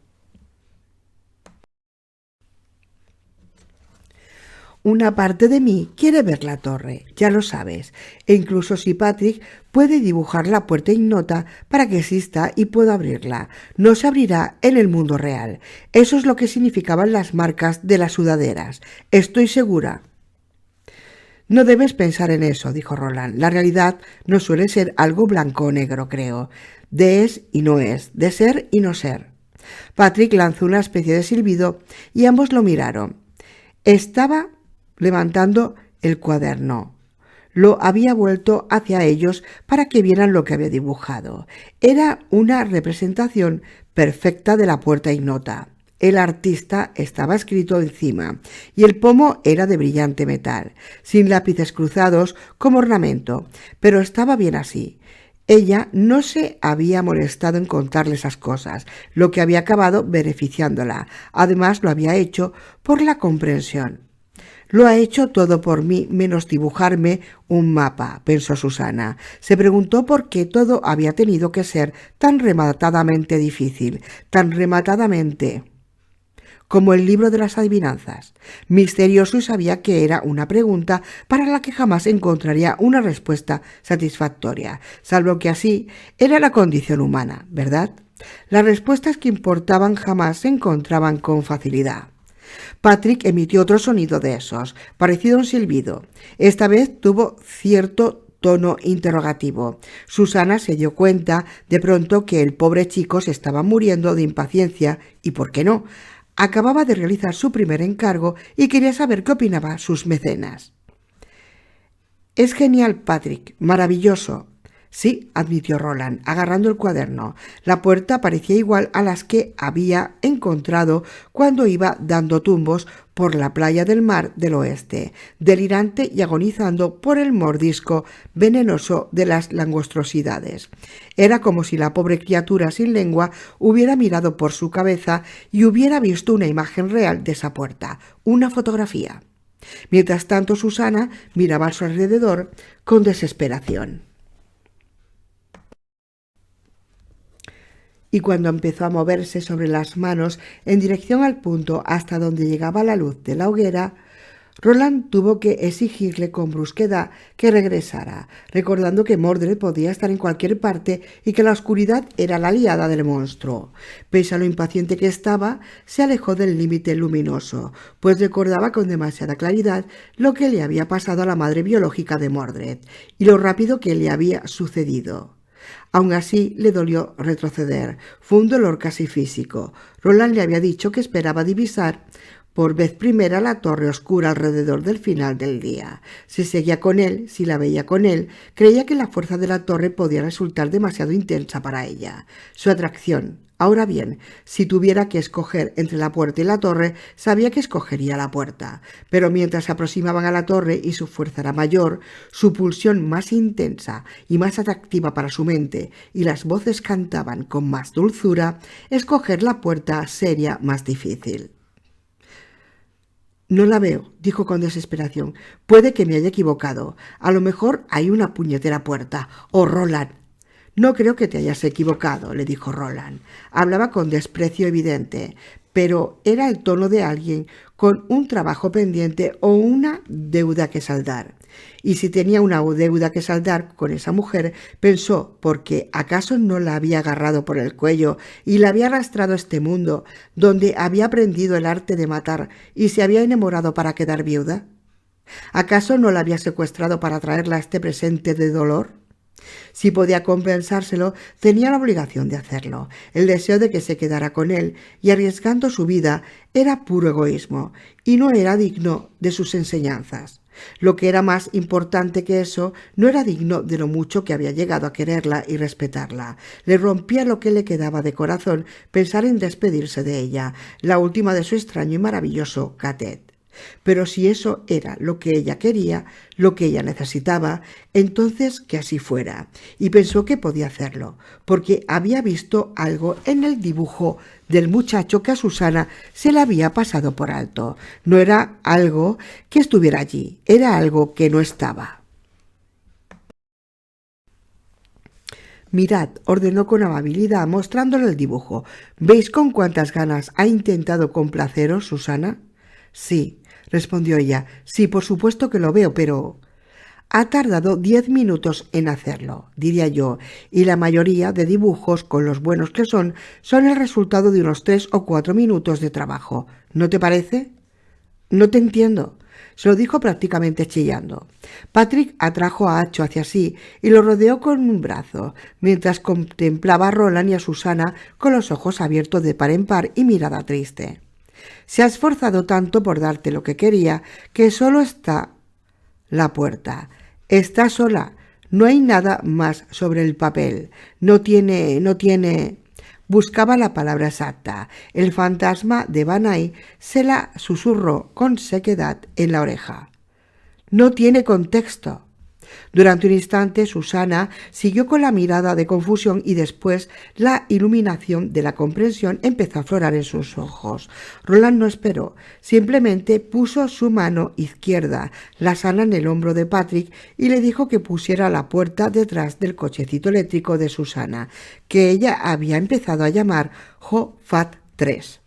Una parte de mí quiere ver la torre, ya lo sabes, e incluso si Patrick puede dibujar la puerta ignota para que exista y pueda abrirla, no se abrirá en el mundo real. Eso es lo que significaban las marcas de las sudaderas. Estoy segura. «No debes pensar en eso», dijo Roland. «La realidad no suele ser algo blanco o negro, creo. De es y no es, de ser y no ser». Patrick lanzó una especie de silbido y ambos lo miraron. Estaba levantando el cuaderno. Lo había vuelto hacia ellos para que vieran lo que había dibujado. Era una representación perfecta de la puerta ignota. El artista estaba escrito encima y el pomo era de brillante metal, sin lápices cruzados como ornamento, pero estaba bien así. Ella no se había molestado en contarle esas cosas, lo que había acabado beneficiándola. Además, lo había hecho por la comprensión. «Lo ha hecho todo por mí, menos dibujarme un mapa», pensó Susana. Se preguntó por qué todo había tenido que ser tan rematadamente difícil, tan rematadamente como el libro de las adivinanzas. Misterioso, y sabía que era una pregunta para la que jamás encontraría una respuesta satisfactoria, salvo que así era la condición humana, ¿verdad? Las respuestas que importaban jamás se encontraban con facilidad. Patrick emitió otro sonido de esos, parecido a un silbido. Esta vez tuvo cierto tono interrogativo. Susana se dio cuenta de pronto que el pobre chico se estaba muriendo de impaciencia y, ¿por qué no?, acababa de realizar su primer encargo y quería saber qué opinaba sus mecenas. «Es genial, Patrick, maravilloso». Sí, admitió Roland, agarrando el cuaderno. La puerta parecía igual a las que había encontrado cuando iba dando tumbos por la playa del Mar del Oeste, delirante y agonizando por el mordisco venenoso de las langostrosidades. Era como si la pobre criatura sin lengua hubiera mirado por su cabeza y hubiera visto una imagen real de esa puerta, una fotografía. Mientras tanto, Susana miraba a su alrededor con desesperación. Y cuando empezó a moverse sobre las manos en dirección al punto hasta donde llegaba la luz de la hoguera, Roland tuvo que exigirle con brusquedad que regresara, recordando que Mordred podía estar en cualquier parte y que la oscuridad era la aliada del monstruo. Pese a lo impaciente que estaba, se alejó del límite luminoso, pues recordaba con demasiada claridad lo que le había pasado a la madre biológica de Mordred y lo rápido que le había sucedido. Aun así le dolió retroceder. Fue un dolor casi físico. Roland le había dicho que esperaba divisar por vez primera la torre oscura alrededor del final del día. Si seguía con él, si la veía con él, creía que la fuerza de la torre podía resultar demasiado intensa para ella. Su atracción. Ahora bien, si tuviera que escoger entre la puerta y la torre, sabía que escogería la puerta. Pero mientras se aproximaban a la torre y su fuerza era mayor, su pulsión más intensa y más atractiva para su mente, y las voces cantaban con más dulzura, escoger la puerta sería más difícil. «No la veo», dijo con desesperación. «Puede que me haya equivocado. A lo mejor hay una puñetera puerta. ¡Oh, Roland!». «No creo que te hayas equivocado», le dijo Roland. Hablaba con desprecio evidente, pero era el tono de alguien con un trabajo pendiente o una deuda que saldar. Y si tenía una deuda que saldar con esa mujer, pensó, porque ¿acaso no la había agarrado por el cuello y la había arrastrado a este mundo, donde había aprendido el arte de matar y se había enamorado para quedar viuda? ¿Acaso no la había secuestrado para traerla a este presente de dolor? Si podía compensárselo, tenía la obligación de hacerlo. El deseo de que se quedara con él y arriesgando su vida era puro egoísmo y no era digno de sus enseñanzas. Lo que era más importante que eso, no era digno de lo mucho que había llegado a quererla y respetarla. Le rompía lo que le quedaba de corazón pensar en despedirse de ella, la última de su extraño y maravilloso catet. Pero si eso era lo que ella quería, lo que ella necesitaba, entonces que así fuera. Y pensó que podía hacerlo, porque había visto algo en el dibujo del muchacho que a Susana se le había pasado por alto. No era algo que estuviera allí, era algo que no estaba. «Mirad», ordenó con amabilidad, mostrándole el dibujo. «¿Veis con cuántas ganas ha intentado complaceros, Susana?» «Sí», respondió ella. «Sí, por supuesto que lo veo, pero...» «Ha tardado 10 minutos en hacerlo», diría yo, y la mayoría de dibujos, con los buenos que son el resultado de unos 3 o 4 minutos de trabajo. ¿No te parece?» «No te entiendo», se lo dijo prácticamente chillando. Patrick atrajo a Acho hacia sí y lo rodeó con un brazo, mientras contemplaba a Roland y a Susana con los ojos abiertos de par en par y mirada triste. «Se ha esforzado tanto por darte lo que quería que solo está la puerta. Está sola. No hay nada más sobre el papel. No tiene... Buscaba la palabra exacta. El fantasma de Banai se la susurró con sequedad en la oreja. «No tiene contexto». Durante un instante Susana siguió con la mirada de confusión y después la iluminación de la comprensión empezó a aflorar en sus ojos. Roland no esperó, simplemente puso su mano izquierda, la sana, en el hombro de Patrick y le dijo que pusiera la puerta detrás del cochecito eléctrico de Susana, que ella había empezado a llamar Ho-Fat 3.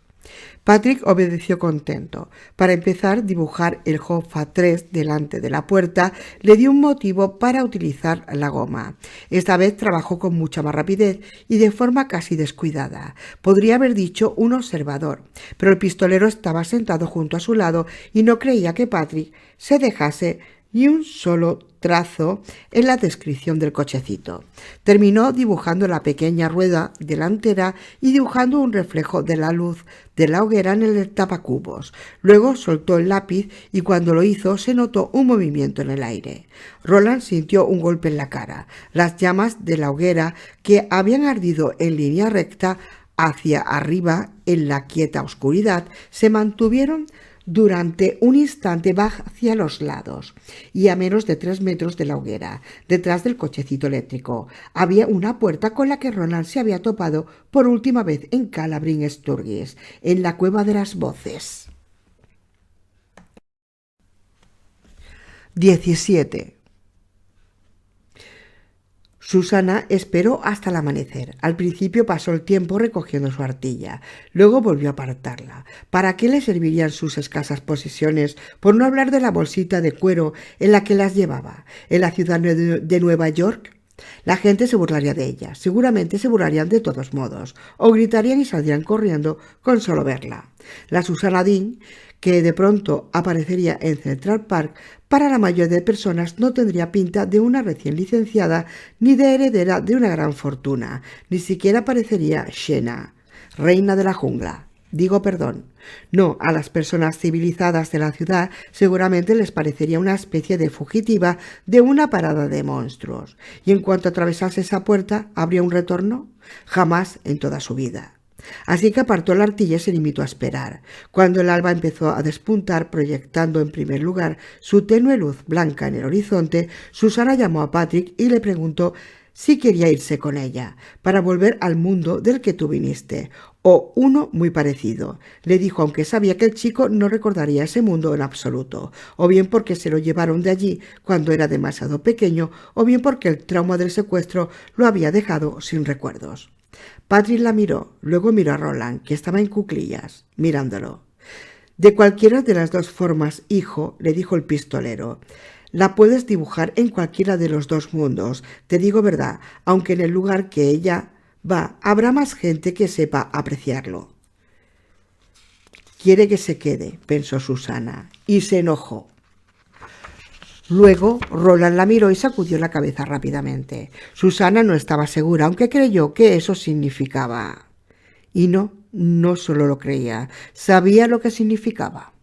Patrick obedeció contento. Para empezar, dibujar el Ho-Fat 3 delante de la puerta le dio un motivo para utilizar la goma. Esta vez trabajó con mucha más rapidez y de forma casi descuidada. Podría haber dicho un observador, pero el pistolero estaba sentado junto a su lado y no creía que Patrick se dejase ni un solo trazo en la descripción del cochecito. Terminó dibujando la pequeña rueda delantera y dibujando un reflejo de la luz de la hoguera en el tapacubos. Luego soltó el lápiz y cuando lo hizo se notó un movimiento en el aire. Roland sintió un golpe en la cara. Las llamas de la hoguera, que habían ardido en línea recta hacia arriba en la quieta oscuridad, se mantuvieron durante un instante hacia los lados y a menos de 3 metros de la hoguera, detrás del cochecito eléctrico, había una puerta con la que Roland se había topado por última vez en Calabrian Sturgis, en la cueva de las voces. 17. Susana esperó hasta el amanecer. Al principio pasó el tiempo recogiendo su artilla, luego volvió a apartarla. ¿Para qué le servirían sus escasas posesiones, por no hablar de la bolsita de cuero en la que las llevaba, en la ciudad de Nueva York? La gente se burlaría de ella, seguramente se burlarían de todos modos, o gritarían y saldrían corriendo con solo verla. La Susana Dean, que de pronto aparecería en Central Park, para la mayoría de personas no tendría pinta de una recién licenciada ni de heredera de una gran fortuna, ni siquiera parecería Xena, reina de la jungla. No, a las personas civilizadas de la ciudad seguramente les parecería una especie de fugitiva de una parada de monstruos. Y en cuanto atravesase esa puerta, ¿habría un retorno? Jamás en toda su vida. Así que apartó la artilla y se limitó a esperar. Cuando el alba empezó a despuntar, proyectando en primer lugar su tenue luz blanca en el horizonte, Susana llamó a Patrick y le preguntó si quería irse con ella, para volver al mundo del que tú viniste, o uno muy parecido. Le dijo, aunque sabía que el chico no recordaría ese mundo en absoluto, o bien porque se lo llevaron de allí cuando era demasiado pequeño, o bien porque el trauma del secuestro lo había dejado sin recuerdos. Patrick la miró, luego miró a Roland, que estaba en cuclillas, mirándolo. De cualquiera de las dos formas, hijo, le dijo el pistolero, la puedes dibujar en cualquiera de los dos mundos, te digo verdad, aunque en el lugar que ella va habrá más gente que sepa apreciarlo. Quiere que se quede, pensó Susana, y se enojó. Luego Roland la miró y sacudió la cabeza rápidamente. Susana no estaba segura, aunque creyó que eso significaba. Y no solo lo creía, sabía lo que significaba.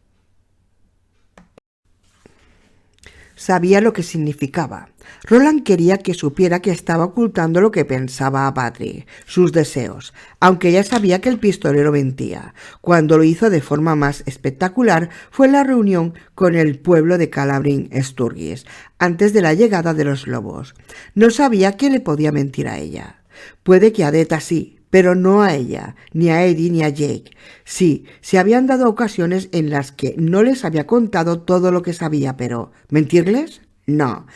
Roland quería que supiera que estaba ocultando lo que pensaba a Patrick, sus deseos, aunque ella sabía que el pistolero mentía. Cuando lo hizo de forma más espectacular fue la reunión con el pueblo de Calabrian Sturgis, antes de la llegada de los lobos. No sabía que le podía mentir a ella. Puede que a Deta sí, pero no a ella, ni a Eddie ni a Jake. Sí, se habían dado ocasiones en las que no les había contado todo lo que sabía, pero ¿mentirles? No.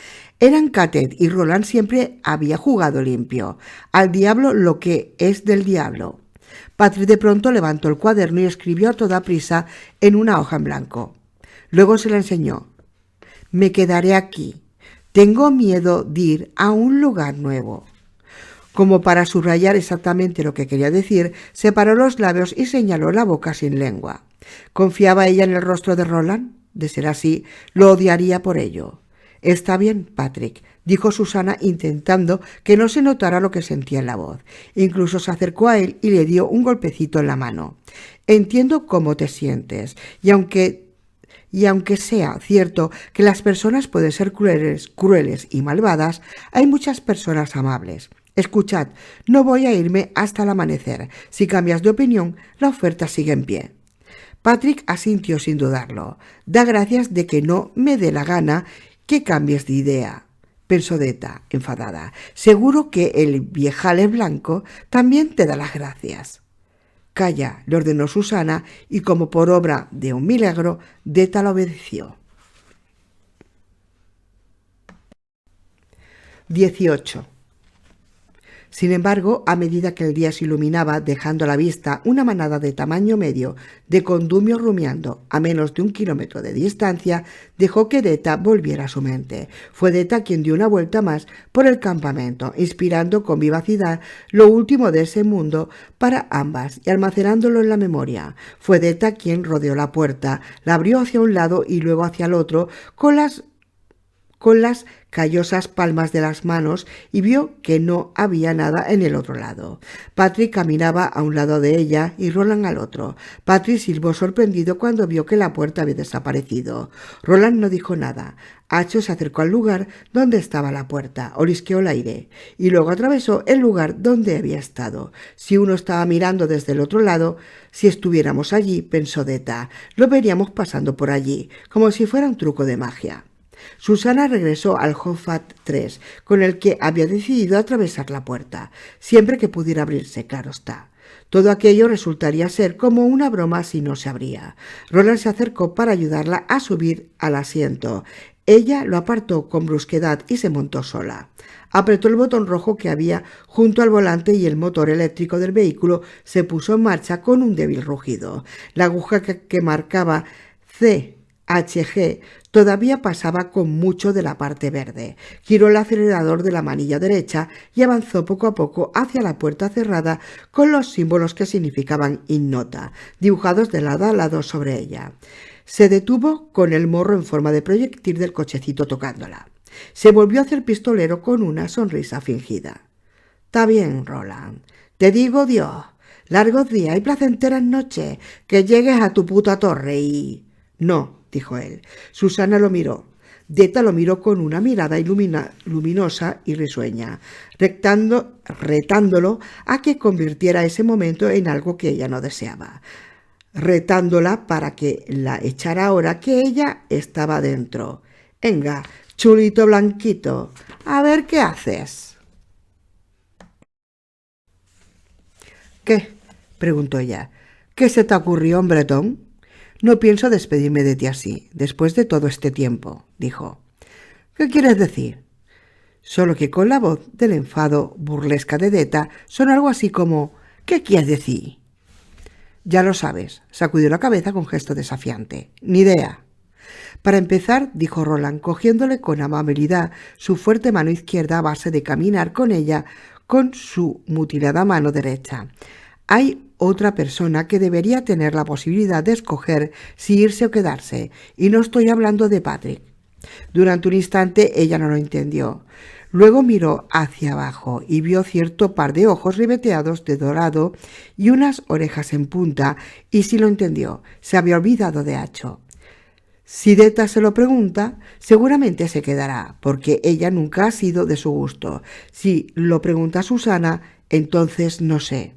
Eran Catet y Roland siempre había jugado limpio. Al diablo lo que es del diablo. Patrick de pronto levantó el cuaderno y escribió a toda prisa en una hoja en blanco. Luego se la enseñó. Me quedaré aquí. Tengo miedo de ir a un lugar nuevo. Como para subrayar exactamente lo que quería decir, separó los labios y señaló la boca sin lengua. ¿Confiaba ella en el rostro de Roland? De ser así, lo odiaría por ello. Está bien, Patrick, dijo Susana, intentando que no se notara lo que sentía en la voz. Incluso se acercó a él y le dio un golpecito en la mano. Entiendo cómo te sientes, y aunque sea cierto que las personas pueden ser crueles y malvadas, hay muchas personas amables. Escuchad, no voy a irme hasta el amanecer. Si cambias de opinión, la oferta sigue en pie. Patrick asintió sin dudarlo. Da gracias de que no me dé la gana que cambies de idea, pensó Deta, enfadada. Seguro que el viejale blanco también te da las gracias. Calla, le ordenó Susana, y como por obra de un milagro, Deta la obedeció. 18. Sin embargo, a medida que el día se iluminaba, dejando a la vista una manada de tamaño medio de condumios rumiando a menos de 1 kilómetro de distancia, dejó que Deta volviera a su mente. Fue Deta quien dio una vuelta más por el campamento, inspirando con vivacidad lo último de ese mundo para ambas y almacenándolo en la memoria. Fue Deta quien rodeó la puerta, la abrió hacia un lado y luego hacia el otro, con con las callosas palmas de las manos y vio que no había nada en el otro lado. Patrick caminaba a un lado de ella y Roland al otro. Patrick silbó sorprendido cuando vio que la puerta había desaparecido. Roland no dijo nada. Acho se acercó al lugar donde estaba la puerta, olisqueó el aire y luego atravesó el lugar donde había estado. Si uno estaba mirando desde el otro lado, si estuviéramos allí, pensó Deta, lo veríamos pasando por allí, como si fuera un truco de magia. Susana regresó al Hofat 3, con el que había decidido atravesar la puerta, siempre que pudiera abrirse, claro está. Todo aquello resultaría ser como una broma si no se abría. Roland se acercó para ayudarla a subir al asiento. Ella lo apartó con brusquedad y se montó sola. Apretó el botón rojo que había junto al volante y el motor eléctrico del vehículo se puso en marcha con un débil rugido. La aguja que marcaba CHG todavía pasaba con mucho de la parte verde. Giró el acelerador de la manilla derecha y avanzó poco a poco hacia la puerta cerrada con los símbolos que significaban ignota, dibujados de lado a lado sobre ella. Se detuvo con el morro en forma de proyectil del cochecito tocándola. Se volvió hacia el pistolero con una sonrisa fingida. «Está bien, Roland. Te digo Dios. Largos días y placenteras noches. Que llegues a tu puta torre y...» «No», dijo él. Susana lo miró. Deta lo miró con una mirada luminosa y risueña, retándolo a que convirtiera ese momento en algo que ella no deseaba. Retándola para que la echara ahora que ella estaba dentro. «Venga, chulito blanquito, a ver qué haces». «¿Qué?», preguntó ella. «¿Qué se te ocurrió, hombretón?» «No pienso despedirme de ti así, después de todo este tiempo», dijo. «¿Qué quieres decir?» Solo que con la voz del enfado burlesca de Deta sonó algo así como «¿Qué quieres decir?» «Ya lo sabes», sacudió la cabeza con gesto desafiante. «Ni idea». «Para empezar», dijo Roland, cogiéndole con amabilidad su fuerte mano izquierda a base de caminar con ella con su mutilada mano derecha. «Hay otra persona que debería tener la posibilidad de escoger si irse o quedarse, y no estoy hablando de Patrick». Durante un instante ella no lo entendió. Luego miró hacia abajo y vio cierto par de ojos ribeteados de dorado y unas orejas en punta, y sí lo entendió. Se había olvidado de Acho. Si Deta se lo pregunta, seguramente se quedará, porque ella nunca ha sido de su gusto. Si lo pregunta Susana, entonces no sé.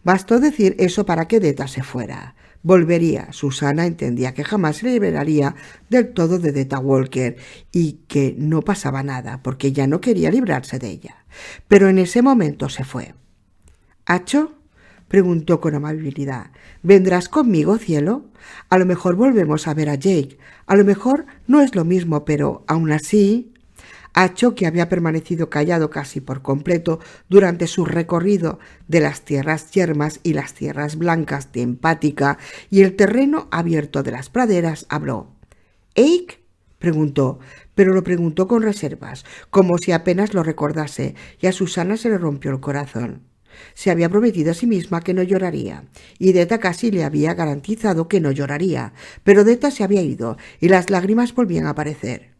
Bastó decir eso para que Deta se fuera. Volvería. Susana entendía que jamás se liberaría del todo de Deta Walker y que no pasaba nada, porque ya no quería librarse de ella. Pero en ese momento se fue. «¿Acho?», preguntó con amabilidad. «¿Vendrás conmigo, cielo? A lo mejor volvemos a ver a Jake. A lo mejor no es lo mismo, pero aún así...» Acho, que había permanecido callado casi por completo durante su recorrido de las tierras yermas y las tierras blancas de Empática y el terreno abierto de las praderas, habló. «¿Eik?», preguntó, pero lo preguntó con reservas, como si apenas lo recordase, y a Susana se le rompió el corazón. Se había prometido a sí misma que no lloraría, y Deta casi le había garantizado que no lloraría, pero Deta se había ido, y las lágrimas volvían a aparecer.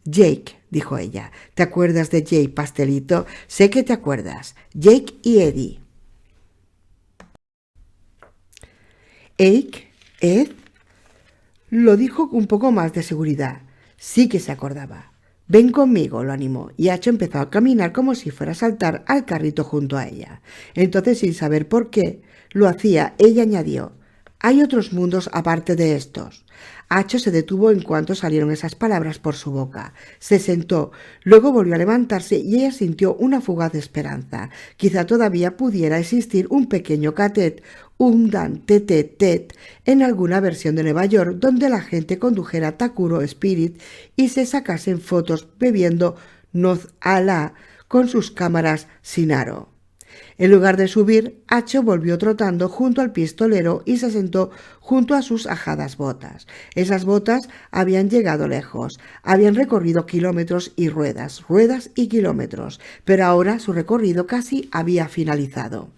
«Jake», dijo ella. «¿Te acuerdas de Jake, pastelito? Sé que te acuerdas. Jake y Eddie». «¿Eik? ¿Ed?», lo dijo con un poco más de seguridad. Sí que se acordaba. «Ven conmigo», lo animó, y Acho empezó a caminar como si fuera a saltar al carrito junto a ella. Entonces, sin saber por qué lo hacía, ella añadió: «Hay otros mundos aparte de estos». Acho se detuvo en cuanto salieron esas palabras por su boca. Se sentó, luego volvió a levantarse y ella sintió una fugaz esperanza. Quizá todavía pudiera existir un pequeño catet, un dan tet en alguna versión de Nueva York donde la gente condujera Takuro Spirit y se sacasen fotos bebiendo Noz Ala con sus cámaras sin aro. En lugar de subir, Acho volvió trotando junto al pistolero y se sentó junto a sus ajadas botas. Esas botas habían llegado lejos, habían recorrido kilómetros y ruedas y kilómetros, pero ahora su recorrido casi había finalizado.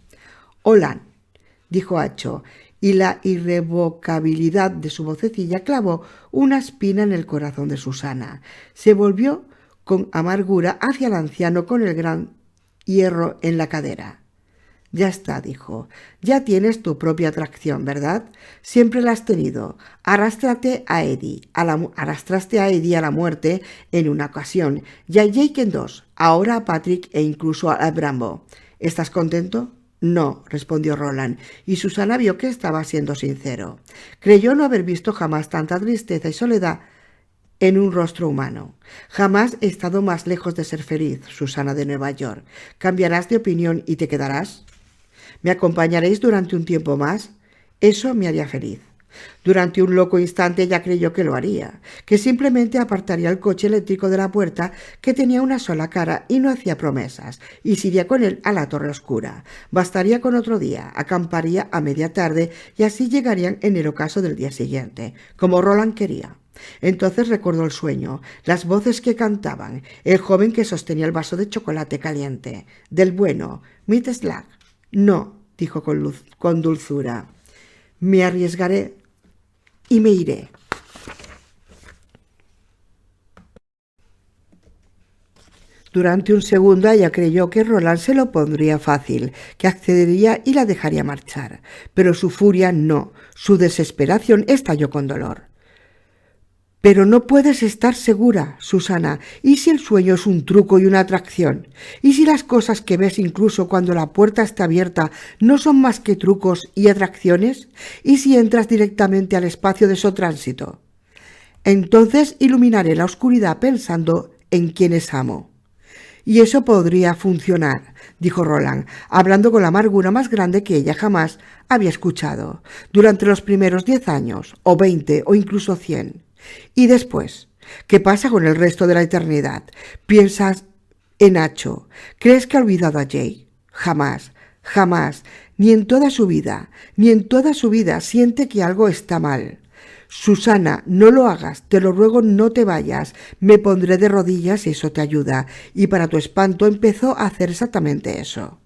«Hola», dijo Acho, y la irrevocabilidad de su vocecilla clavó una espina en el corazón de Susana. Se volvió con amargura hacia el anciano con el gran hierro en la cadera. Ya está, dijo. Ya tienes tu propia atracción, ¿verdad? Siempre la has tenido. Arrastraste a Eddie a la muerte en una ocasión, y a Jake en dos, ahora a Patrick e incluso a Brambo. ¿Estás contento? No, respondió Roland, y Susana vio que estaba siendo sincero. Creyó no haber visto jamás tanta tristeza y soledad en un rostro humano. Jamás he estado más lejos de ser feliz, Susana de Nueva York. ¿Cambiarás de opinión y te quedarás? ¿Me acompañaréis durante un tiempo más? Eso me haría feliz. Durante un loco instante ella creyó que lo haría, que simplemente apartaría el coche eléctrico de la puerta, que tenía una sola cara y no hacía promesas, y se iría con él a la Torre Oscura. Bastaría con otro día, acamparía a media tarde y así llegarían en el ocaso del día siguiente, como Roland quería. Entonces recordó el sueño, las voces que cantaban, el joven que sostenía el vaso de chocolate caliente, del bueno, Mitt Slag. No, dijo con dulzura, me arriesgaré y me iré. Durante un segundo ella creyó que Roland se lo pondría fácil, que accedería y la dejaría marchar, pero su furia no, su desesperación estalló con dolor. Pero no puedes estar segura, Susana. ¿Y si el sueño es un truco y una atracción? ¿Y si las cosas que ves incluso cuando la puerta está abierta no son más que trucos y atracciones? ¿Y si entras directamente al espacio de su tránsito? Entonces iluminaré la oscuridad pensando en quienes amo. Y eso podría funcionar, dijo Roland, hablando con la amargura más grande que ella jamás había escuchado, durante los primeros 10 años, o 20, o incluso 100. Y después, ¿qué pasa con el resto de la eternidad? ¿Piensas en Nacho? ¿Crees que ha olvidado a Jay? Jamás, jamás, ni en toda su vida siente que algo está mal. Susana, no lo hagas, te lo ruego, no te vayas. Me pondré de rodillas si eso te ayuda. Y para tu espanto empezó a hacer exactamente eso.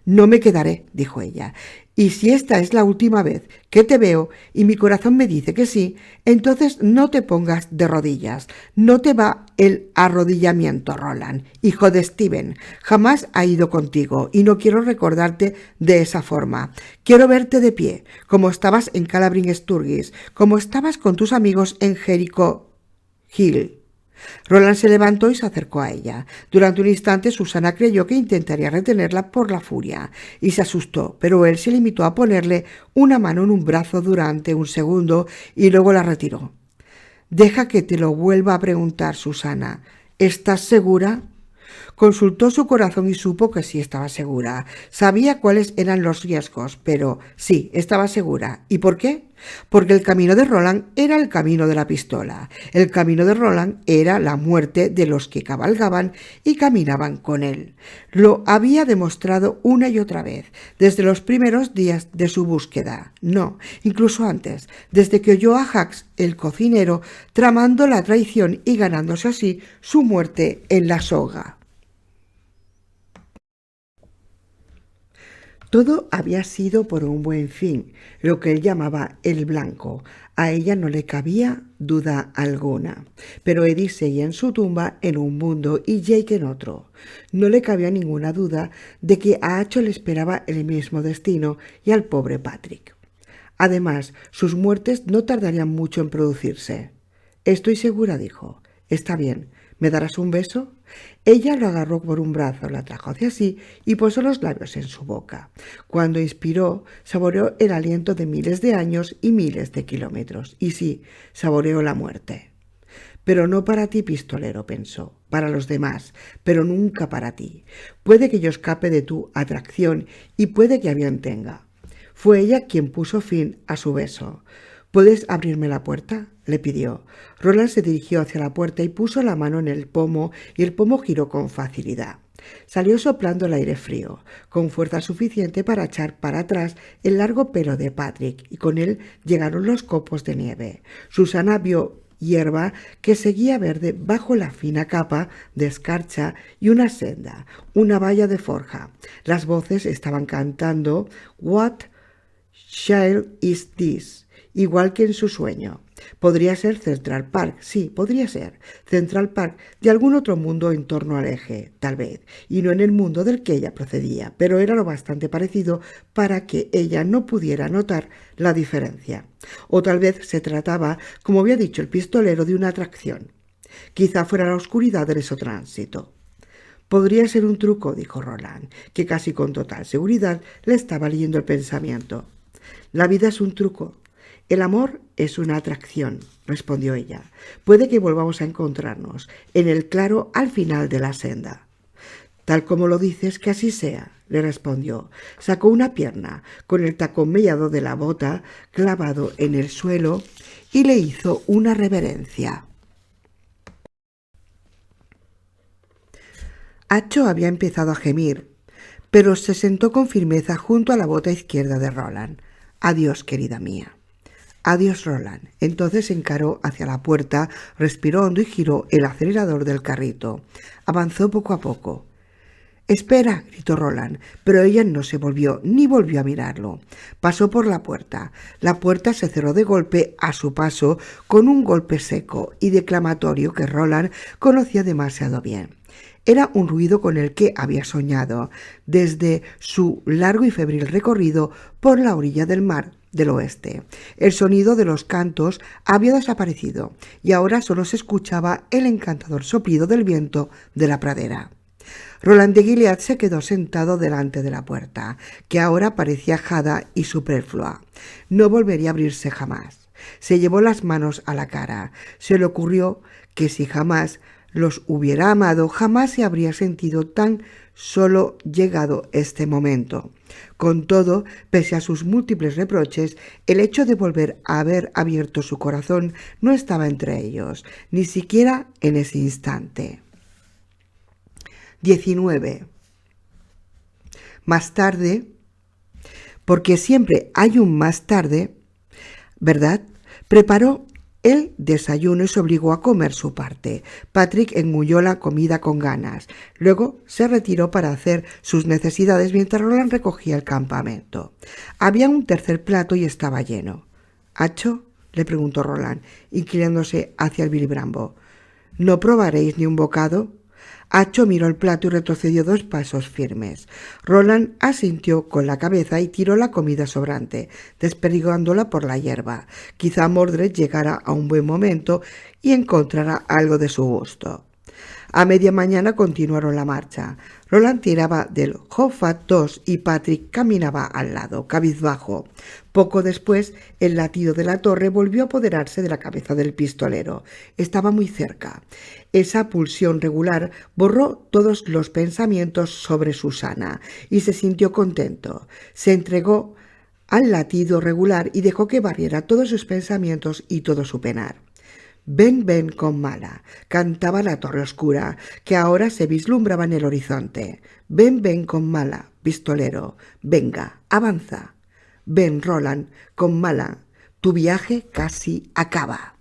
No me quedaré, dijo ella, y si esta es la última vez que te veo y mi corazón me dice que sí, entonces no te pongas de rodillas. No te va el arrodillamiento, Roland, hijo de Steven. Jamás ha ido contigo y no quiero recordarte de esa forma. Quiero verte de pie, como estabas en Clavering Sturgis, como estabas con tus amigos en Jericho Hill. Roland se levantó y se acercó a ella. Durante un instante Susana creyó que intentaría retenerla por la furia y se asustó, pero él se limitó a ponerle una mano en un brazo durante un segundo y luego la retiró. Deja que te lo vuelva a preguntar, Susana. ¿Estás segura? Consultó su corazón y supo que sí estaba segura. Sabía cuáles eran los riesgos, pero sí, estaba segura. ¿Y por qué? Porque el camino de Roland era el camino de la pistola. El camino de Roland era la muerte de los que cabalgaban y caminaban con él. Lo había demostrado una y otra vez, desde los primeros días de su búsqueda. No, incluso antes, desde que oyó a Hax, el cocinero, tramando la traición y ganándose así su muerte en la soga. Todo había sido por un buen fin, lo que él llamaba el blanco. A ella no le cabía duda alguna. Pero Eddie seguía en su tumba en un mundo y Jake en otro. No le cabía ninguna duda de que a Acho le esperaba el mismo destino y al pobre Patrick. Además, sus muertes no tardarían mucho en producirse. Estoy segura, dijo. Está bien. ¿Me darás un beso? Ella lo agarró por un brazo, la trajo hacia sí y posó los labios en su boca. Cuando inspiró, saboreó el aliento de miles de años y miles de kilómetros. Y sí, saboreó la muerte. Pero no para ti, pistolero, pensó. Para los demás, pero nunca para ti. Puede que yo escape de tu atracción y puede que avión tenga. Fue ella quien puso fin a su beso. ¿Puedes abrirme la puerta?, le pidió. Roland se dirigió hacia la puerta y puso la mano en el pomo y el pomo giró con facilidad. Salió soplando el aire frío, con fuerza suficiente para echar para atrás el largo pelo de Patrick, y con él llegaron los copos de nieve. Susana vio hierba que seguía verde bajo la fina capa de escarcha y una senda, una valla de forja. Las voces estaban cantando What Child is this, igual que en su sueño. Podría ser Central Park, sí, podría ser Central Park de algún otro mundo en torno al eje, tal vez, y no en el mundo del que ella procedía, pero era lo bastante parecido para que ella no pudiera notar la diferencia. O tal vez se trataba, como había dicho el pistolero, de una atracción. Quizá fuera la oscuridad del exotránsito. Podría ser un truco, dijo Roland, que casi con total seguridad le estaba leyendo el pensamiento. La vida es un truco. El amor es una atracción, respondió ella. Puede que volvamos a encontrarnos en el claro al final de la senda. Tal como lo dices, que así sea, le respondió. Sacó una pierna con el tacón mellado de la bota clavado en el suelo y le hizo una reverencia. Acho había empezado a gemir, pero se sentó con firmeza junto a la bota izquierda de Roland. Adiós, querida mía. Adiós, Roland. Entonces encaró hacia la puerta, respiró hondo y giró el acelerador del carrito. Avanzó poco a poco. «Espera», gritó Roland, pero ella no se volvió, ni volvió a mirarlo. Pasó por la puerta. La puerta se cerró de golpe a su paso, con un golpe seco y declamatorio que Roland conocía demasiado bien. Era un ruido con el que había soñado desde su largo y febril recorrido por la orilla del mar del oeste. El sonido de los cantos había desaparecido y ahora solo se escuchaba el encantador soplido del viento de la pradera. Roland de Gilead se quedó sentado delante de la puerta, que ahora parecía ajada y superflua. No volvería a abrirse jamás. Se llevó las manos a la cara. Se le ocurrió que si jamás los hubiera amado, jamás se habría sentido tan solo llegado este momento. Con todo, pese a sus múltiples reproches, el hecho de volver a haber abierto su corazón no estaba entre ellos, ni siquiera en ese instante. 19. Más tarde, porque siempre hay un más tarde, ¿verdad? Preparó el desayuno y se obligó a comer su parte. Patrick engulló la comida con ganas. Luego se retiró para hacer sus necesidades mientras Roland recogía el campamento. Había un tercer plato y estaba lleno. «¿Acho?», le preguntó Roland, inclinándose hacia el Billy Brambo. «¿No probaréis ni un bocado?» Acho miró el plato y retrocedió 2 pasos firmes. Roland asintió con la cabeza y tiró la comida sobrante, desperdigándola por la hierba. Quizá Mordred llegara a un buen momento y encontrara algo de su gusto. A media mañana continuaron la marcha. Roland tiraba del Hofat 2 y Patrick caminaba al lado, cabizbajo. Poco después, el latido de la torre volvió a apoderarse de la cabeza del pistolero. Estaba muy cerca. Esa pulsión regular borró todos los pensamientos sobre Susana y se sintió contento. Se entregó al latido regular y dejó que barriera todos sus pensamientos y todo su penar. «Ven, ven con Mala», cantaba la torre oscura, que ahora se vislumbraba en el horizonte. «Ven, ven con Mala, pistolero, venga, avanza. Ven, Roland, con Mala, tu viaje casi acaba».